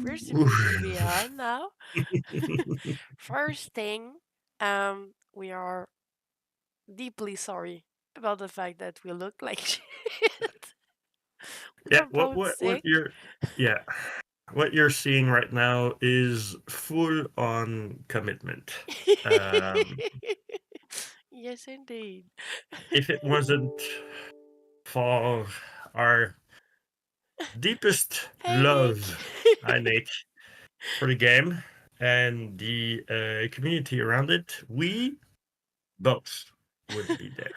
we're supposed to be on now. First thing, we are deeply sorry about the fact that we look like shit. Yeah, We're both what sick. you're yeah, what you're seeing right now is full on commitment. Um, Yes, indeed. if it wasn't for our deepest Hey, Nick. love, I Nick, for the game and the community around it, we both would be there.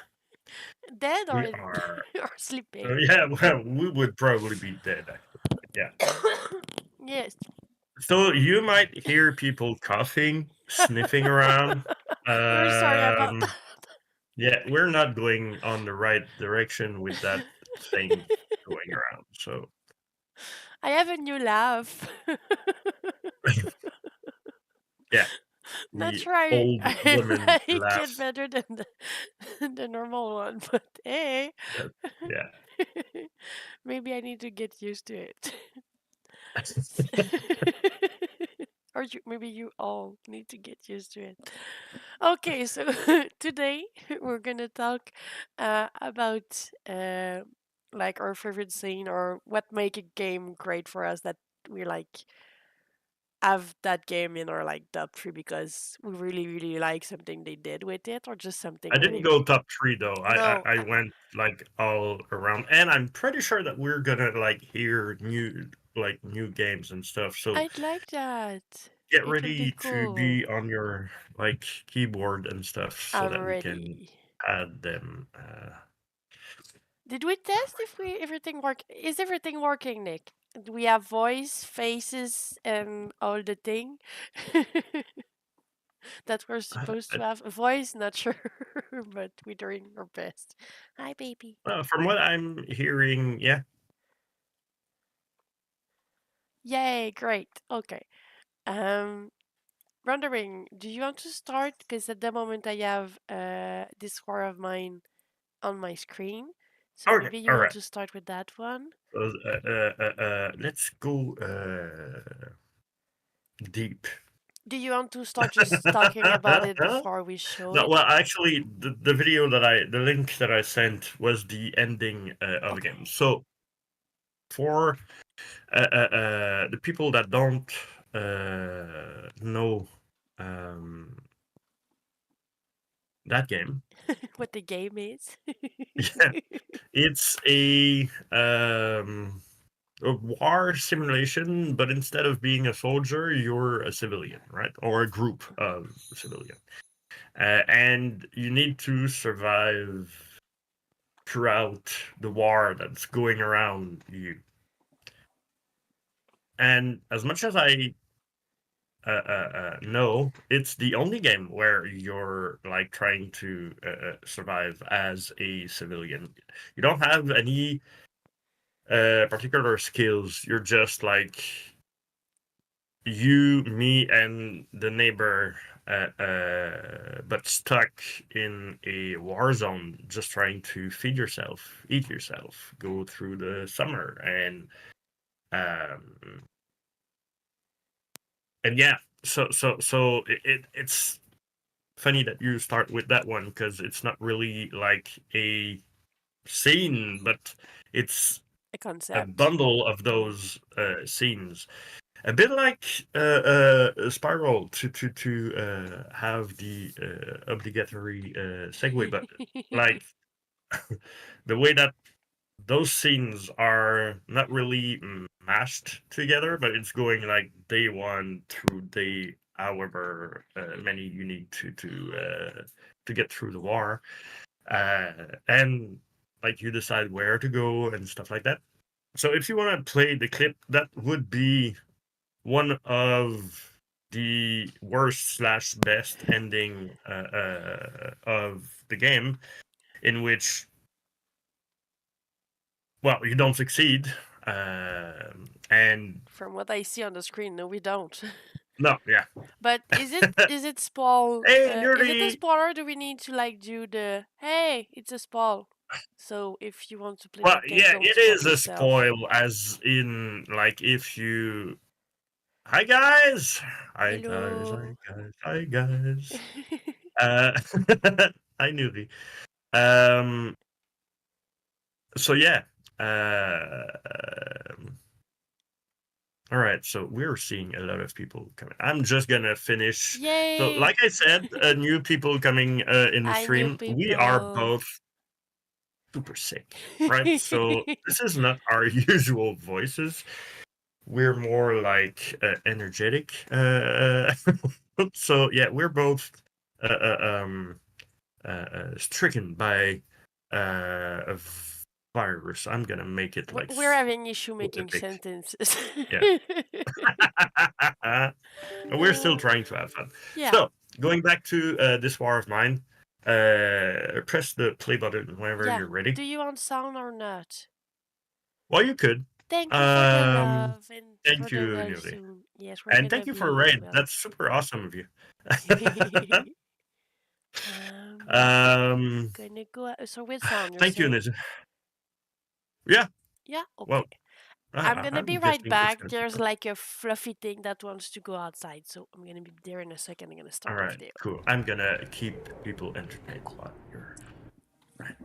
Dead or We are. or sleeping? Yeah, well, we would probably be dead. Actually. Yeah. Yes. So you might hear people coughing, sniffing around. We're sorry about Um, that. yeah, we're not going on the right direction with that thing going around. So I have a new laugh. yeah, Not the sure I, old I woman like it laugh. better than the normal one, but hey. That, yeah. Maybe I need to get used to it. Or maybe you all need to get used to it. Okay, so today we're gonna talk about like our favorite scene or what make a game great for us that we like have that game in our like top three because we really like something they did with it or just I something didn't really go top three though. no. I went like all around, and I'm pretty sure that we're gonna like hear new games and stuff. So I'd like that. get It would be ready to cool. be on your like keyboard and stuff so I'm that we can ready. add them. Did we test if we everything work? Is everything working, Nick? Do we have voice, faces, and all the thing that we're supposed to have? A voice, not sure, but we're doing our best. Hi, baby. From what I'm hearing, yeah. Yay! Great. Okay. Um, wondering, do you want to start? Because at the moment I have this war of mine on my screen, so Okay, maybe you all want right. to start with that one. So, let's go deep. Do you want to start just talking about it before we show No, it? well, actually, the video the link that I sent was the ending of the Okay. game. So for the people that don't know um, that game, What the game is? yeah, it's a war simulation, but instead of being a soldier, you're a civilian, right? Or a group of civilian, and you need to survive throughout the war that's going around you. And as much as I know, it's the only game where you're like trying to survive as a civilian. You don't have any particular skills. You're just like you, me, and the neighbor, but stuck in a war zone, just trying to feed yourself, eat yourself, go through the summer, um, and yeah. So it's funny that you start with that one because it's not really like a scene, but it's A a concept. bundle of those scenes. A bit like Spiral to have the obligatory segue, but like the way that those scenes are not really mashed together, but it's going like day one through day however many you need to get through the war, and like you decide where to go and stuff like that. So if you want to play the clip, that would be one of the worst slash best ending of the game, in which, well, you don't succeed, and From what I see on the screen, no, we don't. no, yeah. But is it spoil? Hey, Is it a nerdy. spoiler? Or do we need to like do the hey? It's a spoil. So if you want to play Well, that game, yeah, don't it spoil is a yourself. spoil, as in like if you Hi guys. Hi guys. Hello. Hi guys. Hi guys. Uh, hi Nuri. Um. So yeah. Um all right. So we're seeing a lot of people coming. I'm just gonna finish. So, Yay! like I said, new people coming in the I knew stream. We are people. both super sick, right? So this is not our usual voices. We're more like energetic. So yeah, we're both uh, uh, um, stricken by a virus. I'm gonna make it like We're having issue making specific. sentences. Yeah. We're still Uh, trying to have fun. yeah. So going back to this war of mine, press the play button whenever Yeah. you're ready. Do you want sound or not? Well, you could. Thank you for the Um, love and for thank the you, well Newly. soon. Yes, we're And gonna thank you for be raid. well. That's super awesome of you. Yeah. um, Gonna go. So with sound, you're thank you, saying? Niz. Yeah. Yeah. Well, Okay. I'm gonna be I'm right guessing it's back. gonna be There's fun. like a fluffy thing that wants to go outside, so I'm gonna be there in a second. I'm gonna All start the right, video. cool. I'm gonna keep people entertained while you're right.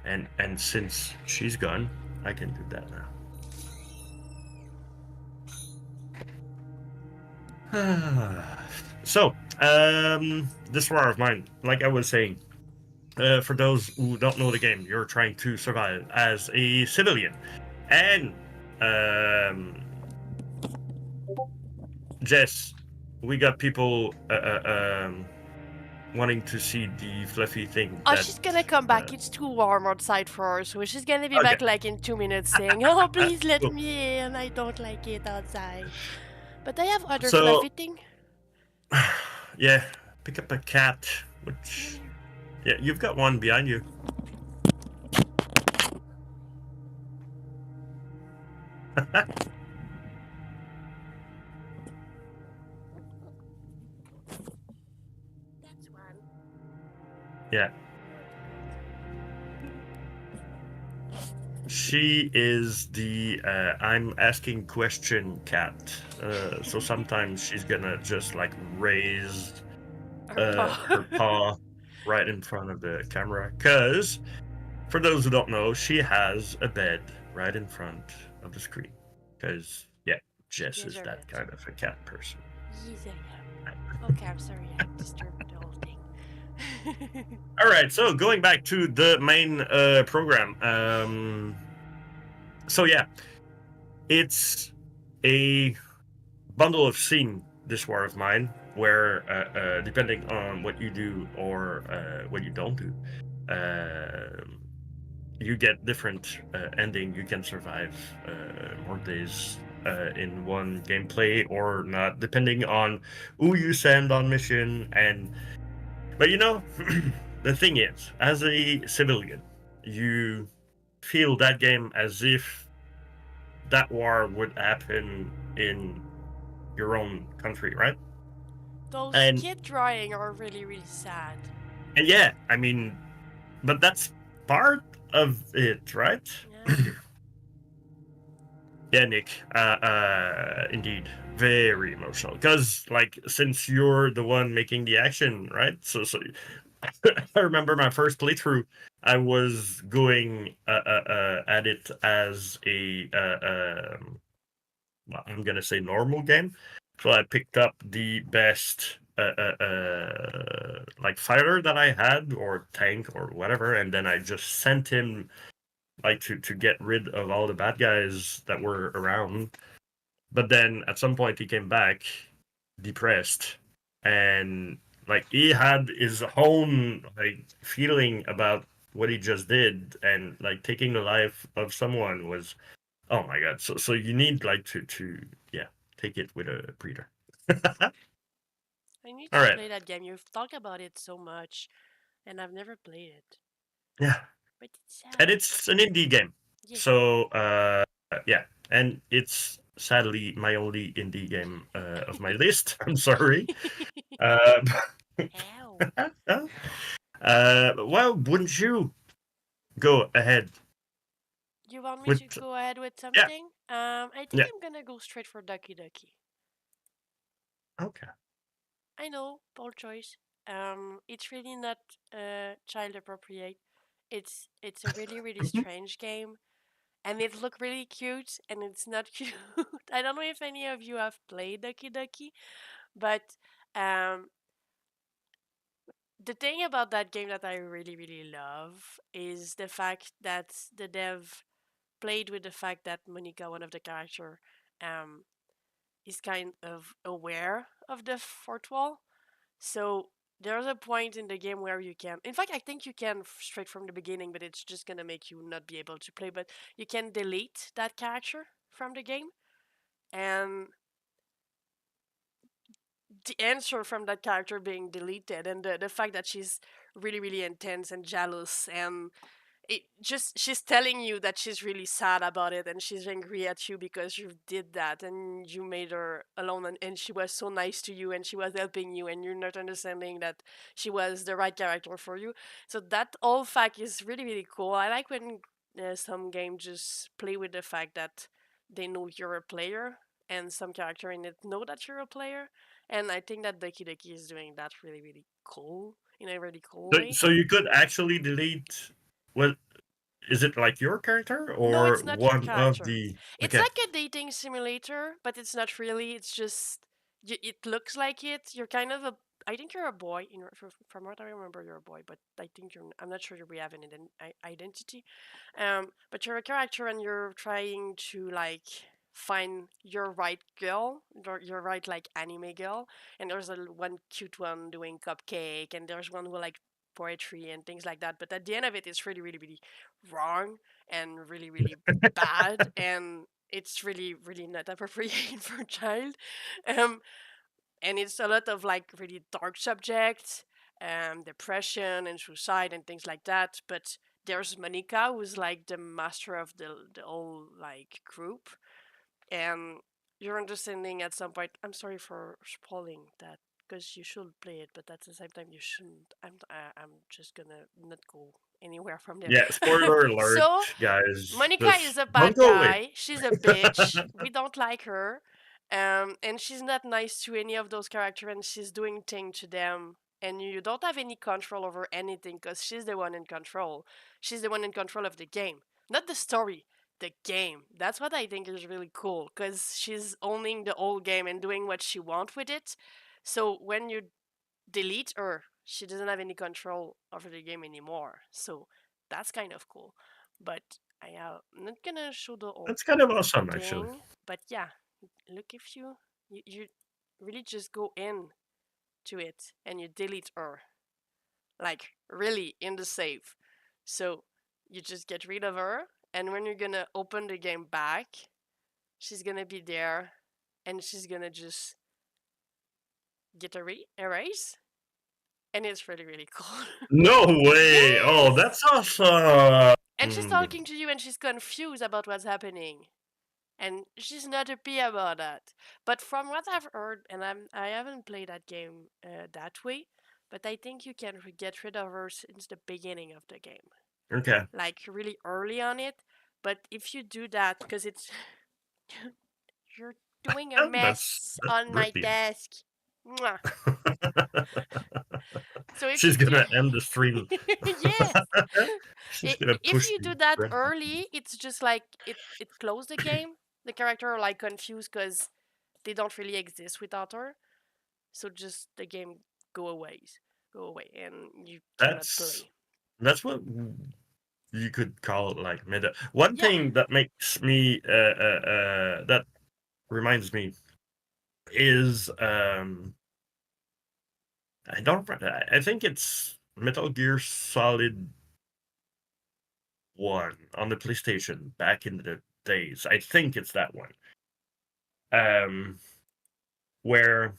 And since she's gone, I can do that now. So, this war of mine, like I was saying, for those who don't know the game, you're trying to survive as a civilian, and Jess, we got people wanting to see the fluffy thing Oh, that. she's gonna come Uh, back. It's too warm outside for her, so she's gonna be okay, back like in 2 minutes saying, "Oh, please let cool. me in. I don't like it outside." But I have other So, fluffy thing. yeah, pick up a cat, Come which here. yeah, you've got one behind you. That's one. Yeah, Where are the she is the I'm asking question cat. So sometimes she's gonna just like raise cats? Her paw. her paw right in front of the camera. Because for those who don't know, she has a bed right in front of the screen. Because yeah, Jess Yes, is you're that right. kind of a cat person. Yes, I am. Okay, I'm sorry. I disturbed the whole thing. All right, so going back to the main program. So yeah, it's a bundle of scene. This war of mine, where depending on what you do or what you don't do, you get different ending. You can survive more days in one gameplay or not, depending on who you send on mission. But the thing is, as a civilian, you feel that game as if that war would happen in your own country, right? Those And kid drawing are really, really sad. and yeah, I mean, but that's part of it, right? Yeah. Yeah, Nick. Indeed, very emotional. Because like, since you're the one making the action, right? So I remember my first playthrough. I was going at it as a well, I'm gonna say normal game. So I picked up the best like fighter that I had or tank or whatever, and then I just sent him like to get rid of all the bad guys that were around. But then at some point he came back depressed, and like he had his own like feeling about what he just did, and like taking the life of someone was, oh my god. So you need like to yeah, take it with a breather. All I need to right. play that game. You've talked about it so much, and I've never played it. Yeah. But it's And sad. it's an indie game. Yes. So yeah, and it's sadly my only indie game of my list. I'm sorry. Uh, Ow. well, wouldn't you go ahead You want me with to go ahead with yeah, something? I think yeah. I'm gonna go straight for Ducky Ducky. Okay. I know, bold choice. It's really not child appropriate. It's a really really strange game, and it look really cute, and it's not cute. I don't know if any of you have played Ducky Ducky, but um, the thing about that game that I really really love is the fact that the dev played with the fact that Monica, one of the character, um, is kind of aware of the fourth wall. So there's a point in the game where you can. In fact, I think you can straight from the beginning, but it's just gonna make you not be able to play. But you can delete that character from the game, and the answer from that character being deleted, and the fact that she's really really intense and jealous, and it just she's telling you that she's really sad about it, and she's angry at you because you did that and you made her alone, and she was so nice to you and she was helping you, and you're not understanding that she was the right character for you. So that whole fact is really really cool. I like when some games just play with the fact that they know you're a player, and some character in it know that you're a player, and I think that Doki Doki is doing that really really cool, in a really cool way. So you could actually delete. What is it, like your character No, or it's not your one of character. the? It's Okay. like a dating simulator, but it's not really. It's just it looks like it. You're kind of a. I think you're a boy. From what I remember, you're a boy, but I think you're. I'm not sure we have an identity. But you're a character, and you're trying to like find your right girl, your right like anime girl. And there's a one cute one doing cupcake, and there's one who like poetry and things like that. But at the end of it, it's really, really, really wrong and really really bad, and it's really really not appropriate for a child. um and it's a lot of like really dark subjects, depression and suicide and things like that. But there's Monica, who's like the master of the whole like group, and you're understanding at some point. I'm sorry for spoiling that, because you should play it, but at the same time you shouldn't. I'm just gonna not go anywhere from there. Yeah. Spoiler alert, So guys. Monica is Just a don't bad go away. guy. She's a bitch. We don't like her. And she's not nice to any of those characters, and she's doing things to them. And you don't have any control over anything because she's the one in control. She's the one in control of the game, not the story, the game. That's what I think is really cool, because she's owning the whole game and doing what she wants with it. So when you delete her, she doesn't have any control over the game anymore. So that's kind of cool. But I'm not gonna show the whole That's kind of awesome, actually. thing. But yeah, look, if you really just go in to it and you delete her, like really in the save. So you just get rid of her, and when you're gonna open the game back, she's gonna be there, and she's gonna just get erase, and it's really really cool. No way! Oh, Yes. that's awesome. And she's talking to you, and she's confused about what's happening, and she's not happy about that. But from what I've heard, and I haven't played that game that way, but I think you can get rid of her since the beginning of the game, Okay. like really early on it. But if you do that, because it's you're doing a mess That's on my brilliant. desk. Mwah. So if you She's do, gonna end the stream. yes, She's gonna if push you do the that red button. early, it's just like it closed the game. The character are like confused because they don't really exist without her. So just the game go away, and you cannot That's play. that's what you could call it, like meta. One Yeah, thing that makes me that reminds me is I don't I think it's Metal Gear Solid 1 on the PlayStation back in the days. I think it's that one. Um where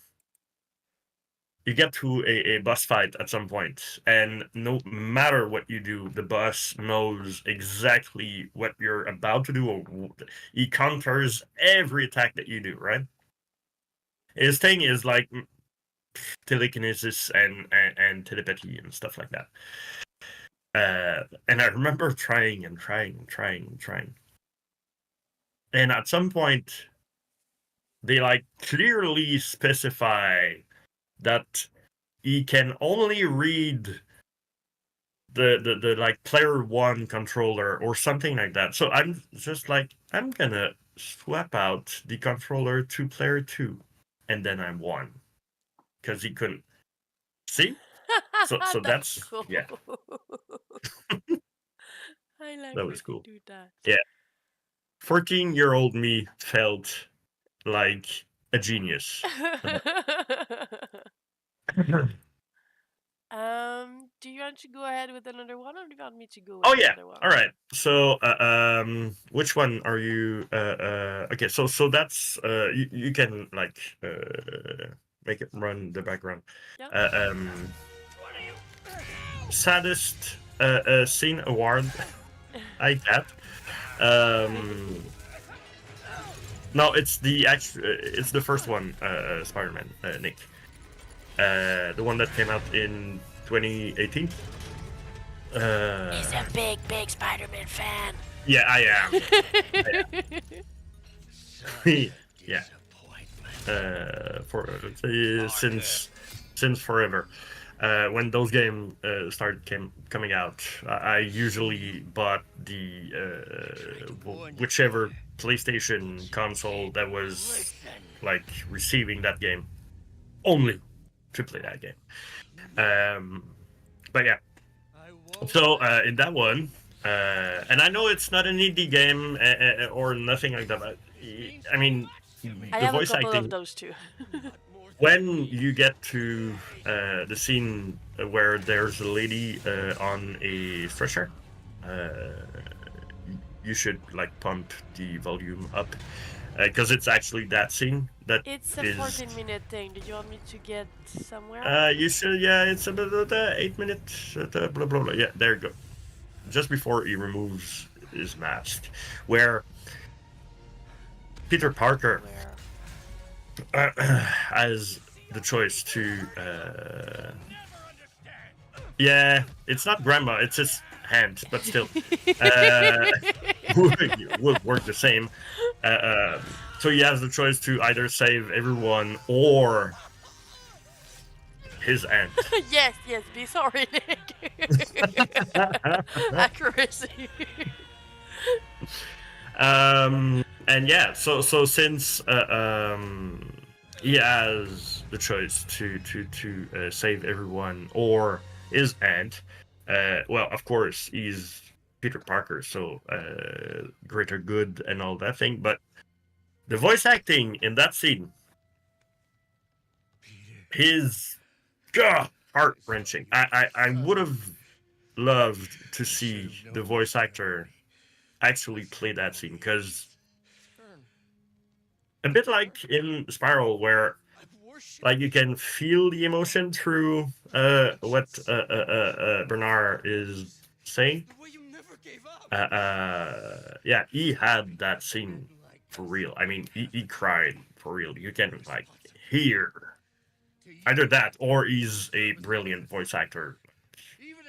you get to a boss fight at some point, and no matter what you do, the boss knows exactly what you're about to do, or he counters every attack that you do, right? His thing is like telekinesis and telepathy and stuff like that. And I remember trying and trying and trying and trying. And at some point, they like clearly specify that he can only read the like player one controller or something like that. So I'm just like, I'm gonna swap out the controller to player two, and then I'm one because he couldn't see. So That's that's cool. yeah, I like that when was you cool. do that. Yeah, 14-year-old me felt like a genius. Do you want to go ahead with another one, or do you want me to go Oh with yeah. another one? All right. So which one are you okay, so that's you can like make it run the background. Yeah. Uh, um saddest scene award I get. Um no, it's the actual it's the first one, Spider-Man, Nick. The one that came out in 2018. He's a big Spider-Man fan. Yeah, I am. Yeah. For since forever. When those games started coming out, I usually bought the whichever PlayStation console that was like receiving that game only to play that game. But yeah, so in that one, and I know it's not an indie game or nothing like that, but I mean, I the have a voice couple of acting those too. when you get to the scene where there's a lady on a stretcher, you should like pump the volume up because it's actually that scene that It's a is 14-minute thing. Did you want me to get somewhere? you should, yeah, it's about 8 minutes blah blah blah. Yeah, there you go. Just before he removes his mask, where Peter Parker has the choice to yeah, it's not grandma, it's his hand, but still would work the same. So he has the choice to either save everyone or his aunt. Yes, be sorry, Nick. Accuracy. And yeah, so since he has the choice to save everyone or his aunt, well, of course he's Peter Parker, so greater good and all that thing. But the voice acting in that scene is heart wrenching. I would have loved to see the voice actor actually play that scene because a bit like in Spiral, where like you can feel the emotion through what Bernard is saying. Yeah, he had that scene for real. I mean, he cried for real. You can like hear either that or he's a brilliant voice actor.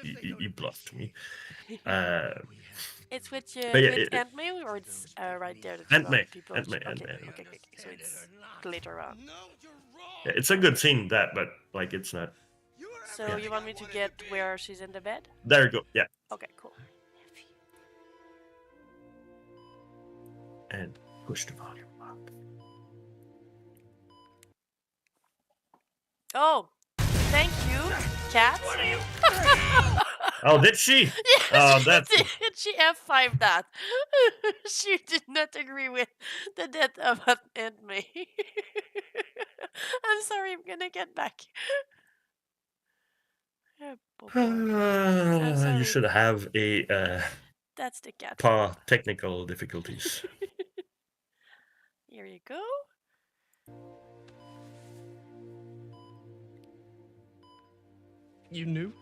He bluffed me. Uh, It's but yeah, with Aunt May, or it's right there that you Aunt want May, people Aunt to. May, Aunt Okay, May. okay. So it's later on. Yeah, it's a good scene that, but like it's not. So Yeah. you want me to get where she's in the bed? There you go. Yeah, Okay, cool. and push the volume up. Oh, thank you, cat. Oh, did she? Yes, That's she did. She F5 that. She did not agree with the death of Aunt May. I'm sorry, I'm gonna get back. I'm you sorry. should have a That's the cat. paw technical difficulties. Here you go. You knew?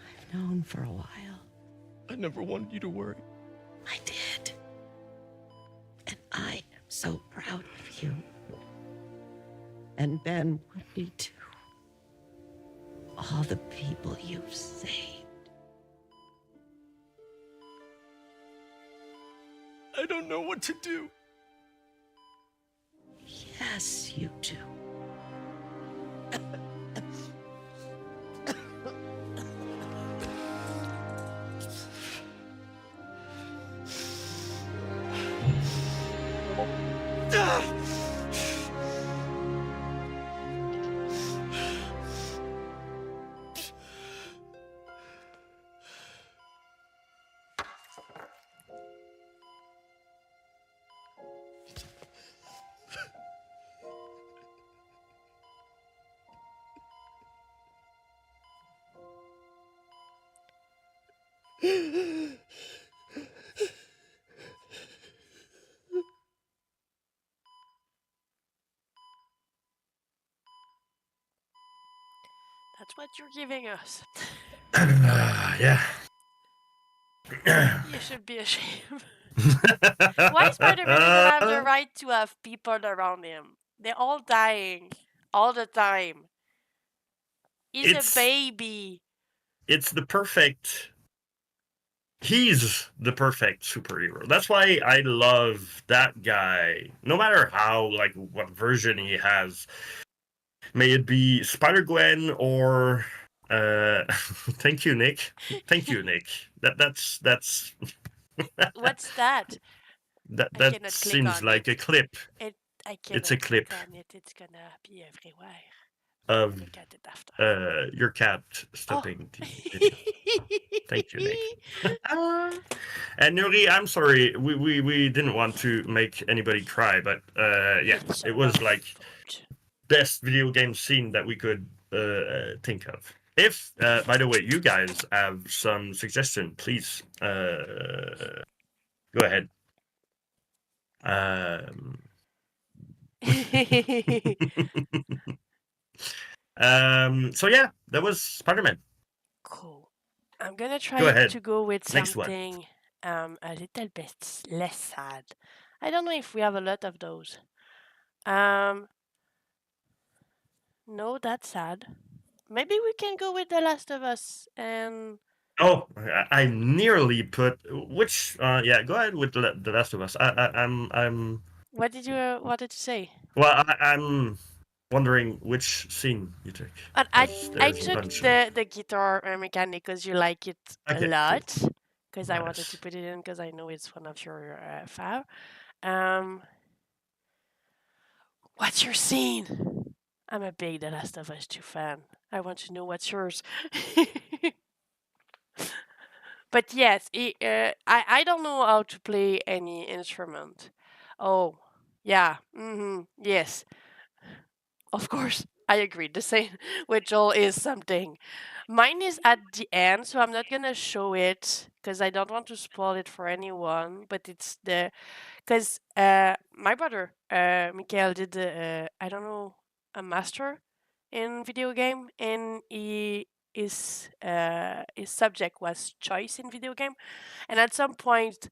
I've known for a while. I never wanted you to worry. I did. And I am so proud of you. And Ben would be too. All the people you've saved. I don't know what to do. Yes, you do. That's what you're giving us. Yeah. You should be ashamed. Why Spider-Man doesn't have the right to have people around him? They're all dying all the time. He's a baby. It's the perfect. He's the perfect superhero. That's why I love that guy. No matter how, like, what version he has, may it be Spider-Gwen or. Thank you, Nick. Thank you, Nick. That's What's that? that I that cannot click seems on like it. a clip I It's a cannot clip. click on it. It's gonna be everywhere. of Look at it after. your cat stopping the video. Thank you, Nick. And Nuri, I'm sorry, we didn't want to make anybody cry, but yeah, It's it was our like fault. best video game scene that we could think of. If, by the way, you guys have some suggestion, please go ahead. So yeah, that was Spider-Man. Cool. I'm gonna Go try ahead. to go with Next one. something a little bit less sad. I don't know if we have a lot of those. No, that's sad. Maybe we can go with The Last of Us and Oh, I nearly put which. Yeah, go ahead with the Last of Us. I'm. what did you say? Well, I'm wondering which scene you took. And I There's a took bunch of. the guitar mechanic because you like it a Okay, lot. Because I wanted nice. to put it in because I know it's one of your fav. What's your scene? I'm a big The Last of Us 2 fan. I want to know what's yours. But yes, I don't know how to play any instrument. Oh, yeah. Yes. Of course, I agree. The same with Joel is something. Mine is at the end, so I'm not gonna show it because I don't want to spoil it for anyone. But it's the because my brother Mikael did I don't know, a master in video game, and his subject was choice in video game, and at some point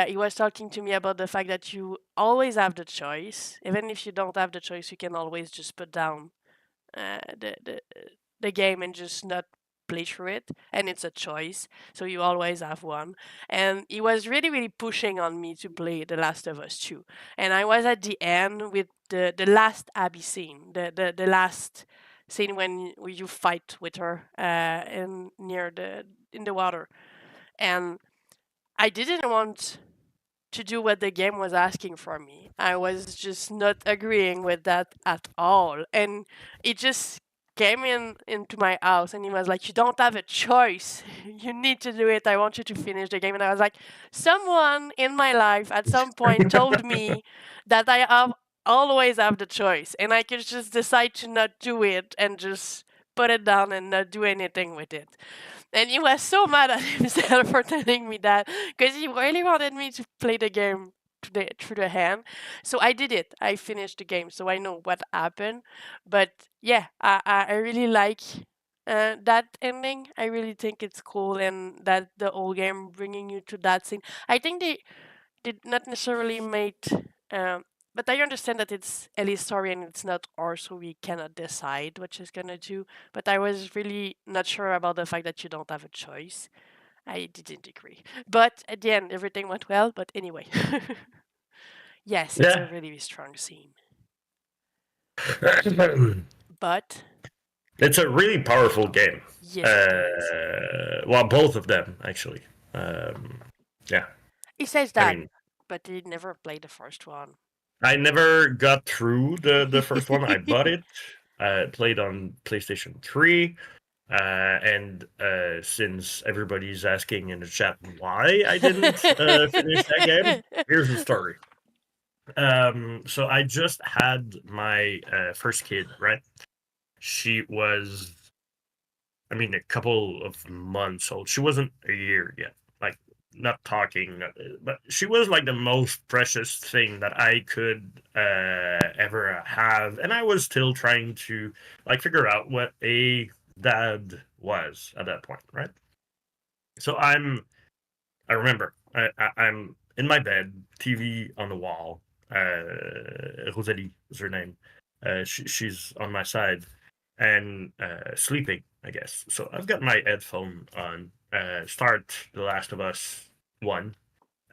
he was talking to me about the fact that you always have the choice. Even if you don't have the choice, you can always just put down the game and just not play through it, and it's a choice, so you always have one. And he was really pushing on me to play The Last of Us 2, and I was at the end with the last Abby scene, the last scene when you fight with her in the water, and I didn't want to do what the game was asking from me. I was just not agreeing with that at all. And it just came into my house and he was like, "You don't have a choice. You need to do it. I want you to finish the game." And I was like, someone in my life at some point told me that always have the choice and I could just decide to not do it and just put it down and not do anything with it. And he was so mad at himself for telling me that because he really wanted me to play the game through the hand. So I did it. I finished the game, so I know what happened. But yeah, I really like that ending. I really think it's cool, and that the whole game bringing you to that scene. I think they did not necessarily made. But I understand that it's Ellie's story and it's not ours, so we cannot decide what she's gonna do. But I was really not sure about the fact that you don't have a choice. I didn't agree. But at the end, everything went well. But anyway, yes, it's a Yeah, really strong scene. But It's a really powerful game. yes, it is. Well, both of them actually. Yeah, He says I that, mean, but he never played the first one. I never got through the first one. I bought it. Played on PlayStation 3. And since everybody's asking in the chat why I didn't finish that game, here's the story. So I just had my first kid, right? She was, I mean, a couple of months old. She wasn't a year yet. Like, not talking, but she was like the most precious thing that I could ever have, and I was still trying to like figure out what a dad was at that point, right? So I remember I'm in my bed, TV on the wall. Rosalie is her name. She's on my side and sleeping, I guess. So I've got my headphone on. Start The Last of Us 1.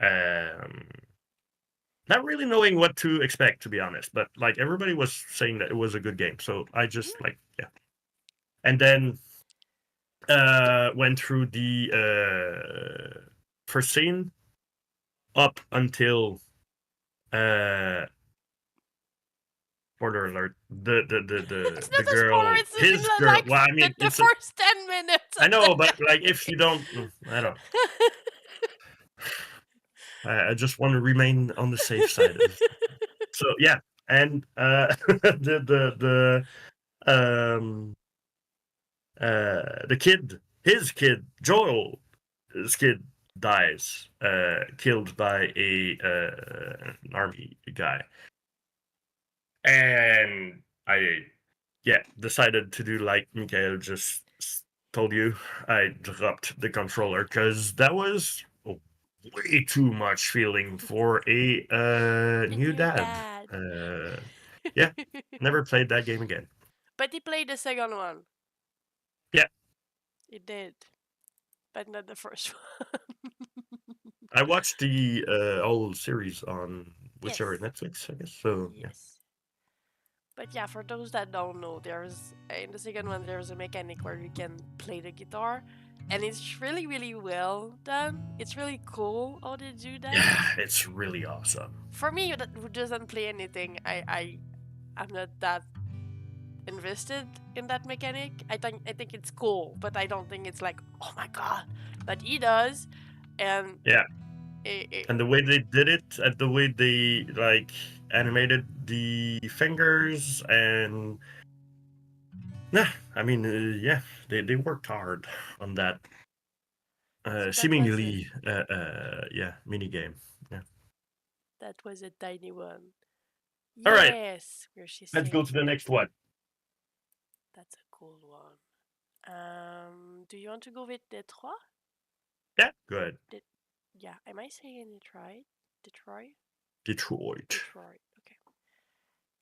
Um, Not really knowing what to expect, to be honest. But like everybody was saying that it was a good game, so I just like yeah. And then went through the first scene up until spoiler alert, It's the not a spoiler. girl, It's his in girl. like Well, I mean, the it's first 10 minutes. I know, but like if you don't, I don't. I just want to remain on the safe side. So yeah, and the kid, his kid, Joel, his kid dies, killed by an army guy, and I, yeah, decided to do like Mikael just told you. I dropped the controller because that was way too much feeling for a new dad. Yeah, never played that game again. But he played the second one. Yeah. He did. But not the first one. I watched the whole series on whichever Yes. Netflix, I guess. So yeah. Yes. But yeah, for those that don't know, there's in the second one there's a mechanic where you can play the guitar, and it's really really well done. It's really cool how they do that. Yeah, it's really awesome. For me, who doesn't play anything, I'm not that invested in that mechanic. I think it's cool, but I don't think it's like, oh my god, but he does, and yeah. And the way they did it, and the way they like animated the fingers, and yeah, I mean, yeah, they worked hard on that. Seemingly, yeah, mini game. Yeah. That was a tiny one. All right. Yes, where she Let's go to the next one. That's a cool one. Do you want to go with Detroit? Yeah, good. Yeah, am I saying Detroit? Detroit? Detroit. Detroit. Okay.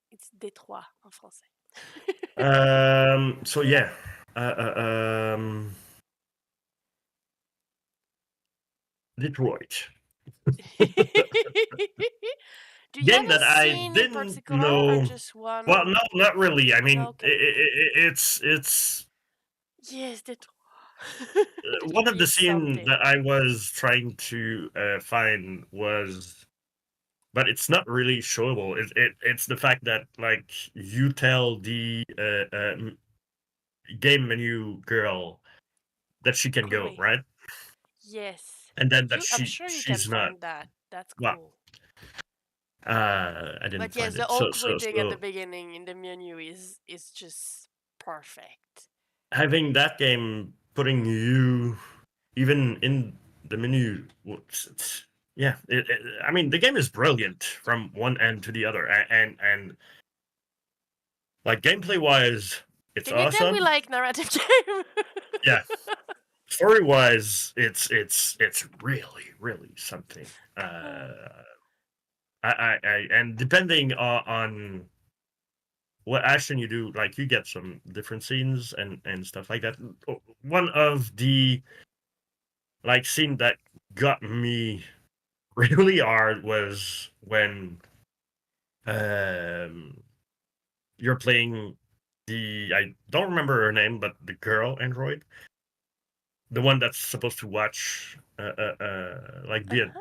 It's Détroit en français. So yeah. Detroit. Do you Game have that a I scene in didn't particular know. or just one? Well, no, not really. I mean, Okay. it's Yes, Detroit. one of the Means scenes something. that I was trying to find was, but it's not really showable. It's the fact that like you tell the game menu girl that she can go, Chloe. right? Yes. And then that I'm sure you can she's not. find that. That's Well, cool. I didn't But find yes, the it. awkward thing at the beginning in the menu is just perfect. Having that game putting you even in the menu, yeah. I mean, the game is brilliant from one end to the other, and like gameplay wise, it's Can you tell we awesome. like narrative game? Yeah. Story wise, it's really something. And depending on what action you do, like you get some different scenes and stuff like that. One of the like scene that got me really hard was when you're playing I don't remember her name, but the girl android, the one that's supposed to watch, like be a Uh-huh.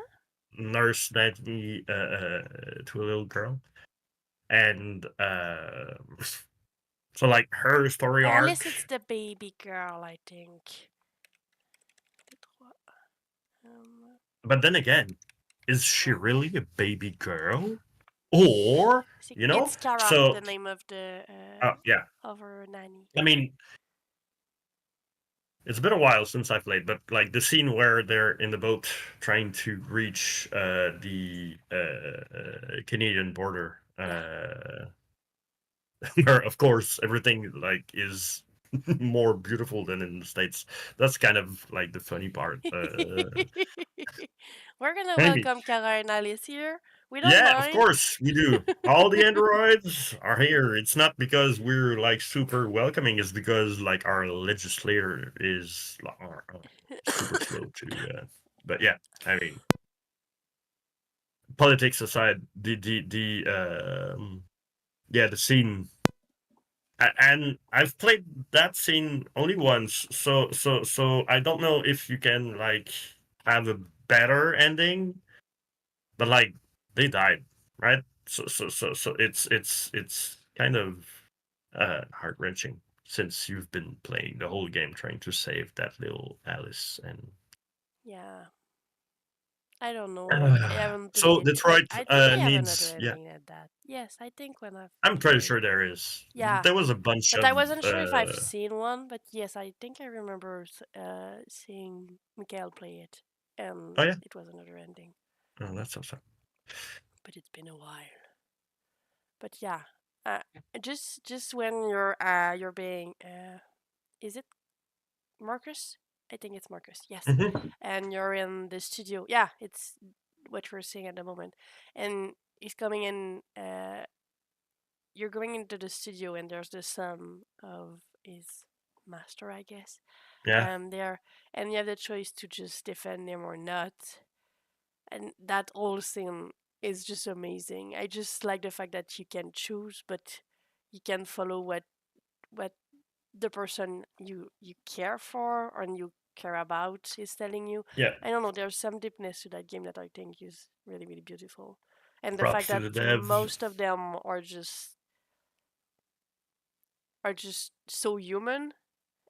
nurse nanny to a little girl, and so like her story Alice, arc. it's the baby girl, I think. Um, But then again, is she really a baby girl, or it's Kara, So the name of the yeah, of her nanny. I mean, it's been a while since I played, but like the scene where they're in the boat trying to reach the Canadian border, where of course everything like is more beautiful than in the States. That's kind of like the funny part. We're gonna Maybe. welcome Kara and Alice here. We don't Yeah, of mind. course we do. All the androids are here. It's not because we're like super welcoming. It's because like our legislator is super slow to. But yeah, I mean, politics aside, the scene, and I've played that scene only once, so I don't know if you can like have a better ending, but like they died, right? So it's kind of heart wrenching since you've been playing the whole game trying to save that little Alice and. Yeah. I don't know. I haven't So played. Detroit I think I have another needs, yeah. ending at that. Yes, I think when I've I'm pretty played. sure there is. Yeah, There was a bunch but of I wasn't sure if I've seen one. But yes, I think I remember seeing Mikael play it, and oh yeah, it was another ending. oh that's awesome. But it's been a while. But yeah, uh, just when you're being is it Marcus? I think it's Marcus. Yes, Mhm. and you're in the studio. Yeah, it's what we're seeing at the moment, and he's coming in. You're going into the studio, and there's the son of his master, I guess. Yeah, There, and you have the choice to just defend him or not, and that whole scene is just amazing. I just like the fact that you can choose, but you can follow what the person you care for and you care about is telling you. yeah. I don't know. There's some deepness to that game that I think is really really beautiful, and the fact Props to that the dev. most of them are just so human,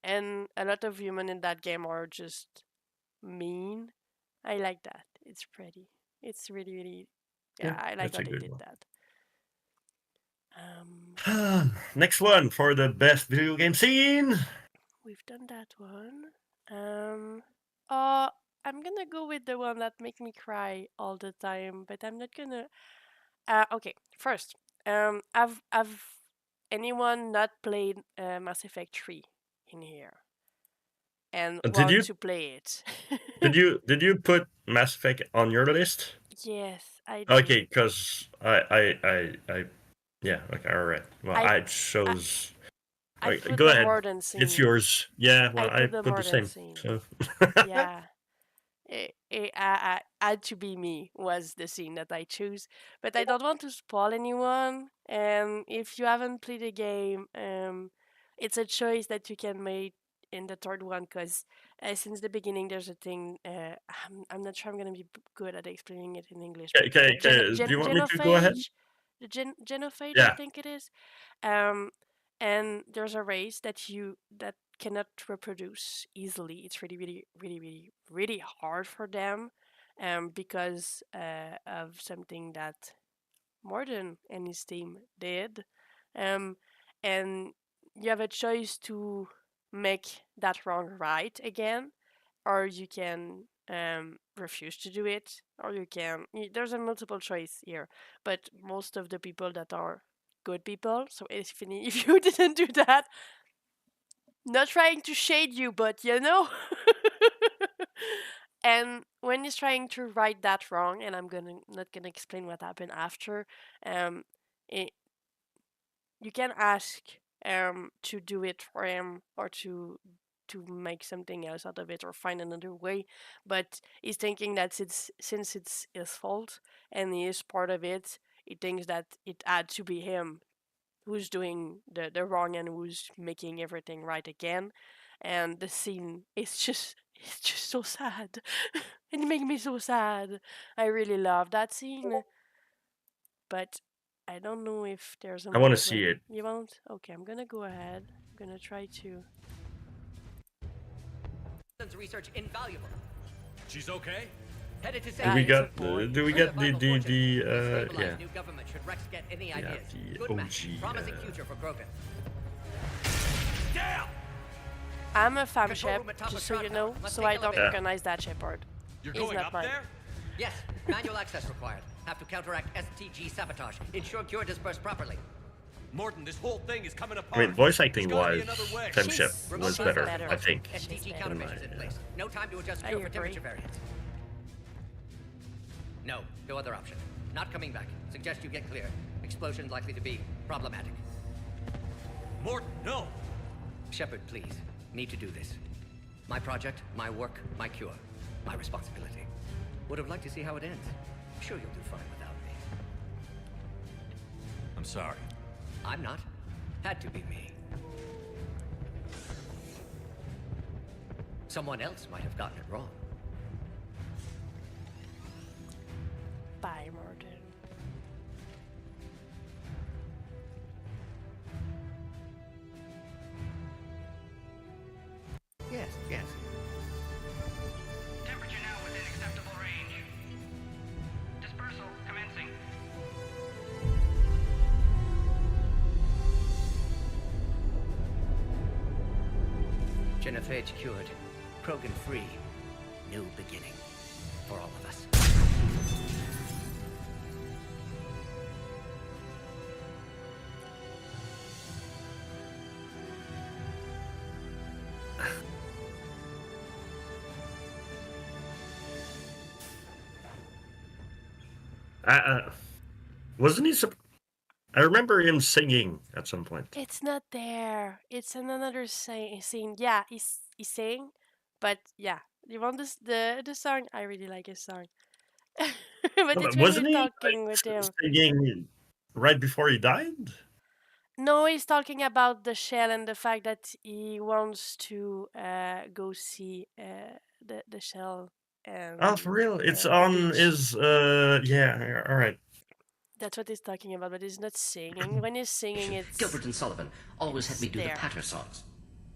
and a lot of human in that game are just mean. I like that. It's pretty. It's really really. Yeah, Yeah, I like that's how a they good did one. that. Next one for the best video game scene. We've done that one. Um, uh, I'm gonna go with the one that make me cry all the time, but I'm not gonna. Okay. First, have anyone not played Mass Effect 3 in here and Did want you to play it? did you put Mass Effect on your list? Yes, I did. Okay, because I yeah, okay, all right. Well, I I I, chose. I Okay, put go the ahead. more than It's scene. yours. Yeah, well, I I put the put the more than same. scene. So. Yeah. It had to be me was the scene that I choose, but I don't want to spoil anyone. And if you haven't played the game, it's a choice that you can make in the third one because since the beginning there's a thing. I'm not sure I'm gonna be good at explaining it in English, but the Do you want me to go ahead? genophage, I Yeah. think it is. Um, and there's a race that cannot reproduce easily. It's really, really, really, really, really hard for them, because of something that Morden and his team did, um, and you have a choice to make that wrong right again, or you can refuse to do it, or you can. There's a multiple choice here, but most of the people that are good people. So if you didn't do that, not trying to shade you, but you know. And when he's trying to right that wrong, and I'm gonna not gonna explain what happened after, um, it, you can ask to do it for him or to make something else out of it or find another way, but he's thinking that since it's his fault and he is part of it, he thinks that it had to be him who's doing the wrong and who's making everything right again. And the scene is just it's just so sad. It makes me so sad. I really love that scene, but I don't know if there's a I want to mode see when it. you won't. Okay, I'm gonna go ahead. I'm gonna try to. Research invaluable. She's okay? Headed to Do Ah, we he's a get boy. do we get the new government should Rex get any yeah, ideas. the Good match. OG, Promising future for Krogan. Damn! I'm a fam Control ship, room at top just of so you Stratford. know, Let's so take I don't elevator. recognize that Shepard. You're He's going not up mine. there? Yes, manual access required. Have to counteract STG sabotage. Ensure cure dispersed properly. Morton, this whole thing is coming apart. I mean, voice There's acting gotta be wise, another way. Femship She's- was she's better, better. I think. STG better. countermeasures in Yeah. place. No time to adjust I cure for agree. temperature variance. No other option. Not coming back. Suggest you get clear. Explosion likely to be problematic. Morton, no! Shepard, please. Need to do this. My project, my work, my cure. My responsibility. Would have liked to see how it ends. Sure you'll do fine without me. I'm sorry. I'm not. Had to be me. Someone else might have gotten it wrong. Bye, Morgan. Yes. Temperature now within acceptable range. Dispersal commencing. Genophage cured. Krogan free. New beginning. For all of us. Wasn't he? I remember him singing at some point. It's not there. It's in another scene. Yeah, he's saying, but yeah, you want the song? I really like his song, but it's when Wasn't he's he talking with him. singing right before he died? No, he's talking about the shell and the fact that he wants to go see the shell. Oh, for real? It's the on beach. his yeah. All right. That's what he's talking about, but he's not singing. When he's singing, it's Gilbert and Sullivan always had me do there. the patter songs.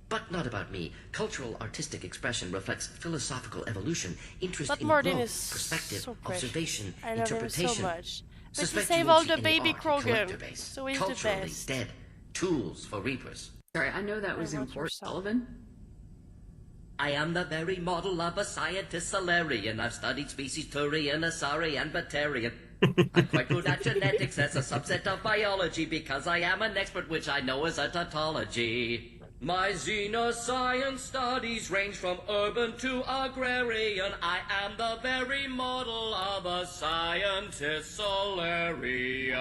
But not about me. Cultural artistic expression reflects philosophical evolution, interest But in Martin growth, is perspective, so precious. observation, I love him interpretation. so much. But he Suspect saved you won't all see the any baby art in collector Krogan, base. so he's the Culturally best. dead. Tools for reapers. Sorry, I know that was want your important, song. Sullivan. I am the very model of a scientist Solarian. I've studied species Turian, Asari, and Batarian. I'm quite good at genetics as a subset of biology because I am an expert, which I know is a tautology. My xenoscience studies range from urban to agrarian. I am the very model of a scientist Solarian.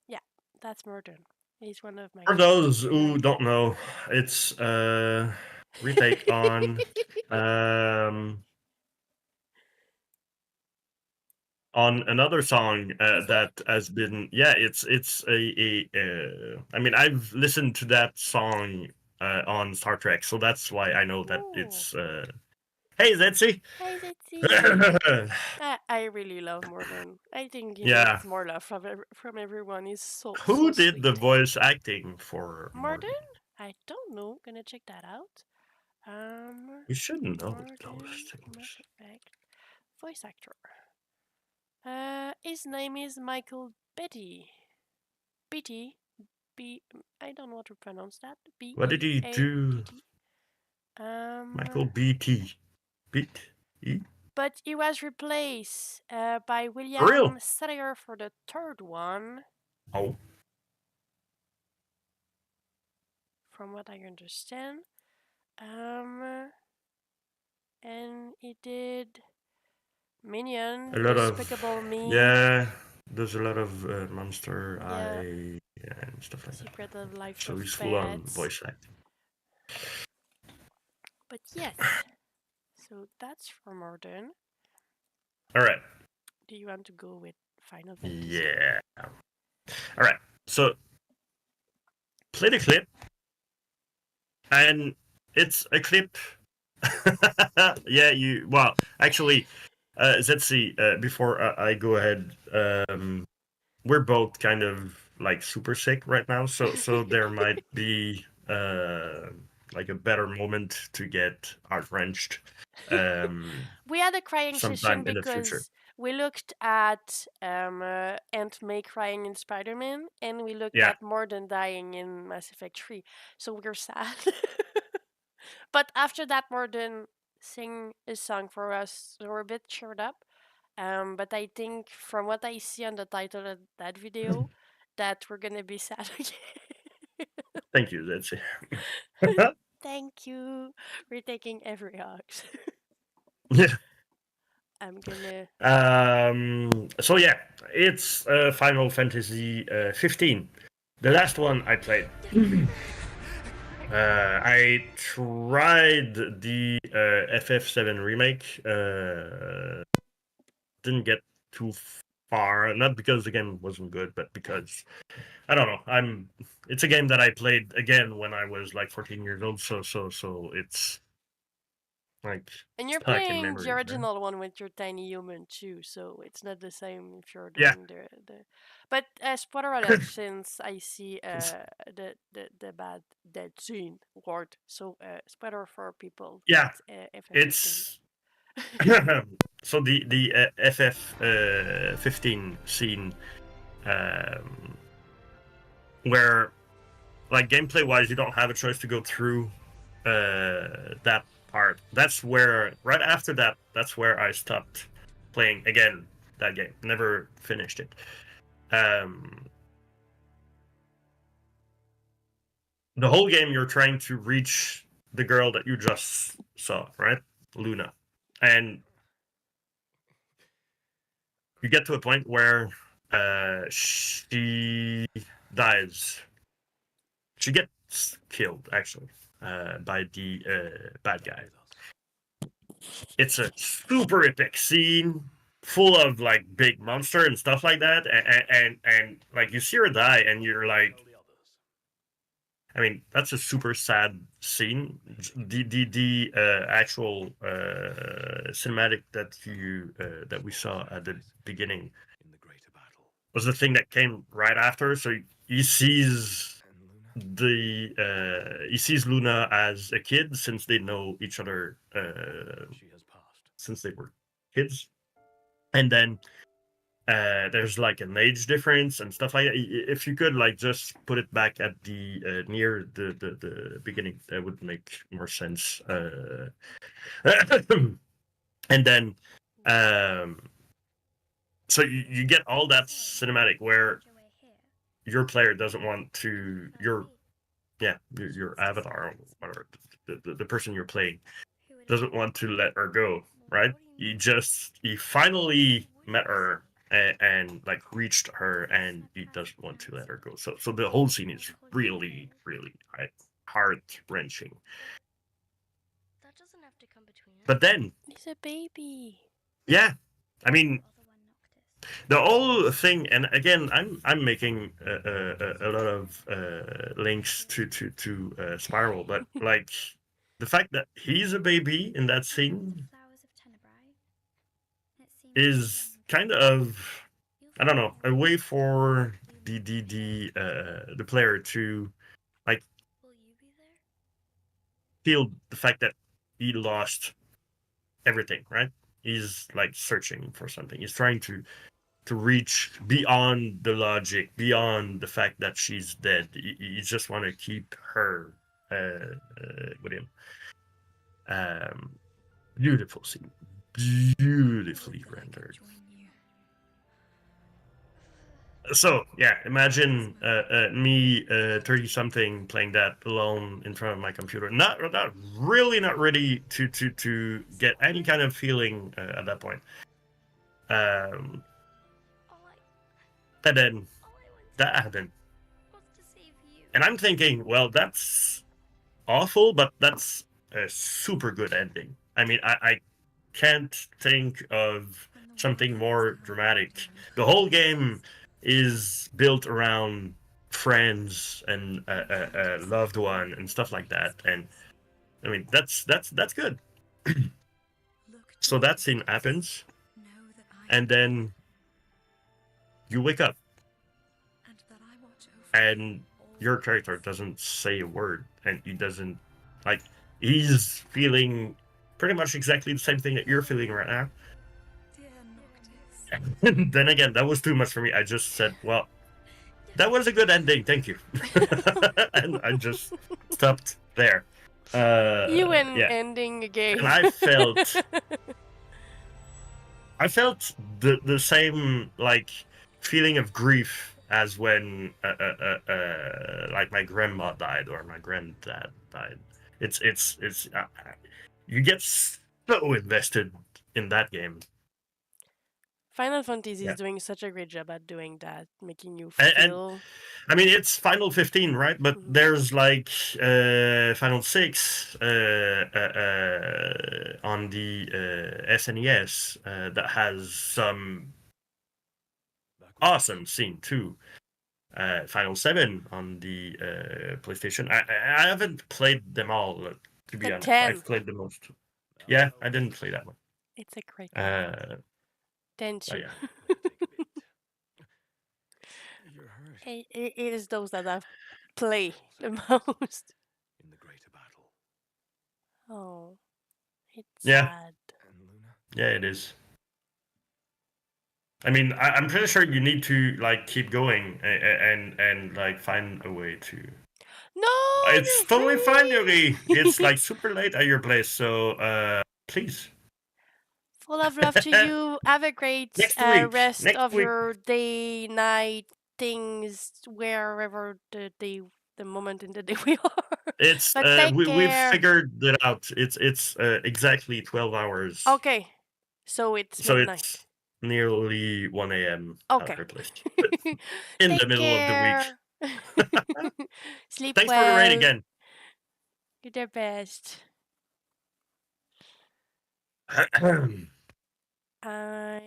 Yeah, that's Murden. He's one of my. For those who don't know, it's retake on another song that has been it's I mean, I've listened to that song on Star Trek, so that's why I know that it's hey Zetsi. Hey, Zetsi. I really love Morden. I think he Yeah. needs more love from everyone. He's so Who so did the sweet. voice acting for Morden? I don't know. Gonna check that out. We should know Morden, those things. Mass Effect voice actor. His name is Michael Beatty. Beatty. I don't know how to pronounce that. What did he do? B-E-A-T-T. Michael B.T. But he was replaced by real? William Sadler for the third one, Oh, from what I understand. And he did Minion, a lot of Despicable Me, yeah. There's a lot of Monster Yeah. Eye and stuff like that. Secret of Life So of he's full on Pets. voice acting. But yes, so that's for Morden. All right. Do you want to go with Final Fantasy. Yeah. All right. So play the clip, and it's a clip. Yeah, you. Well, actually, Zetsi. Before I go ahead, we're both kind of like super sick right now, so there might be like a better moment to get heart wrenched. We had a crying session Sometime in the future. because we looked at Aunt May crying in Spider-Man, and we looked Yeah. at Morden dying in Mass Effect 3. So we're sad. But after that, Morden sang a song for us, so we're a bit cheered up. But I think from what I see on the title of that video, that we're gonna be sad again. Thank you, Zetsi. Thank you. We're taking every ox. Yeah. I'm gonna. So yeah, it's Final Fantasy 15, the last one I played. I tried the FF7 remake. Didn't get too far, not because the game wasn't good, but because I don't know. It's a game that I played again when I was like 14 years old. So it's like And you're stuck in playing memory, the man. original one with your tiny human too, so it's not the same if you're Yeah. doing the. But spoiler alert, since I see the bad dead scene word, so spoiler for people. Yeah, FF15. it's so the FF 15 scene, where like gameplay wise you don't have a choice to go through that part. That's where right after that, that's where I stopped playing again that game. Never finished it. The whole game you're trying to reach the girl that you just saw, right? Luna. And you get to a point where she dies. She gets killed, actually, by the bad guy. It's a super epic scene, full of like big monster and stuff like that, and like you see her die, and you're like, I mean, that's a super sad scene. The actual cinematic that we saw at the beginning was the thing that came right after. So he sees he sees Luna as a kid, since they know each other since they were kids, and then there's like an age difference and stuff like that. If you could like just put it back at the near the beginning, that would make more sense. And then so you get all that cinematic where your player doesn't want to your avatar or whatever, the person you're playing doesn't want to let her go, right? He finally met her and like reached her, and he doesn't want to let her go. So the whole scene is really, really heart wrenching. That doesn't have to come between us. But then, He's a baby. yeah, I mean, the whole thing, and again, I'm making a lot of links to Spiral, but like the fact that he's a baby in that scene is kind of, I don't know, a way for the player to like feel the fact that he lost everything, right? He's like searching for something. He's trying to reach beyond the logic, beyond the fact that she's dead. You just want to keep her with him. Beautiful scene, beautifully rendered. So yeah, imagine me, 30-something, playing that alone in front of my computer. Not ready to get any kind of feeling at that point. And then that happened. And I'm thinking, well, that's awful, but that's a super good ending. I mean, I can't think of something more dramatic. The whole game is built around friends and a loved one and stuff like that. And I mean, that's good. So that scene happens, and then you wake up, and your character doesn't say a word, and he doesn't, like, he's feeling pretty much exactly the same thing that you're feeling right now. And then again, that was too much for me. I just said, well, that was a good ending, thank you. And I just stopped there. You and yeah. ending a game. And I felt the same, like, feeling of grief as when like my grandma died or my granddad died. It's you get so invested in that game. Final Fantasy Yeah. is doing such a great job at doing that, making you And- feel. I mean, it's Final 15, right? But Mhm. there's like Final 6 on the SNES that has some awesome scene too. Final 7 on the PlayStation. I haven't played them all, to be The honest. 10. I've played the most. Yeah, I didn't play that one. It's a great game. Tenchu. yeah. You're hurt It is those that I've played the most. in the greater battle. Oh, it's Yeah. sad. And Luna? Yeah, it is. I mean, I'm pretty sure you need to like keep going and like find a way to. No, It's you're totally fine, free! Yuri. It's like super late at your place, so please. Full of love to you. Have a great Next week. rest Next of week. your day, night, things, wherever the moment in the day we are. It's But take we've care. figured it out. It's exactly 12 hours. Okay, so it's So midnight. it's nearly 1 a.m. Okay. at her place. But in the Take middle of the week. care. Sleep Thanks well. for the raid again. You're the best. I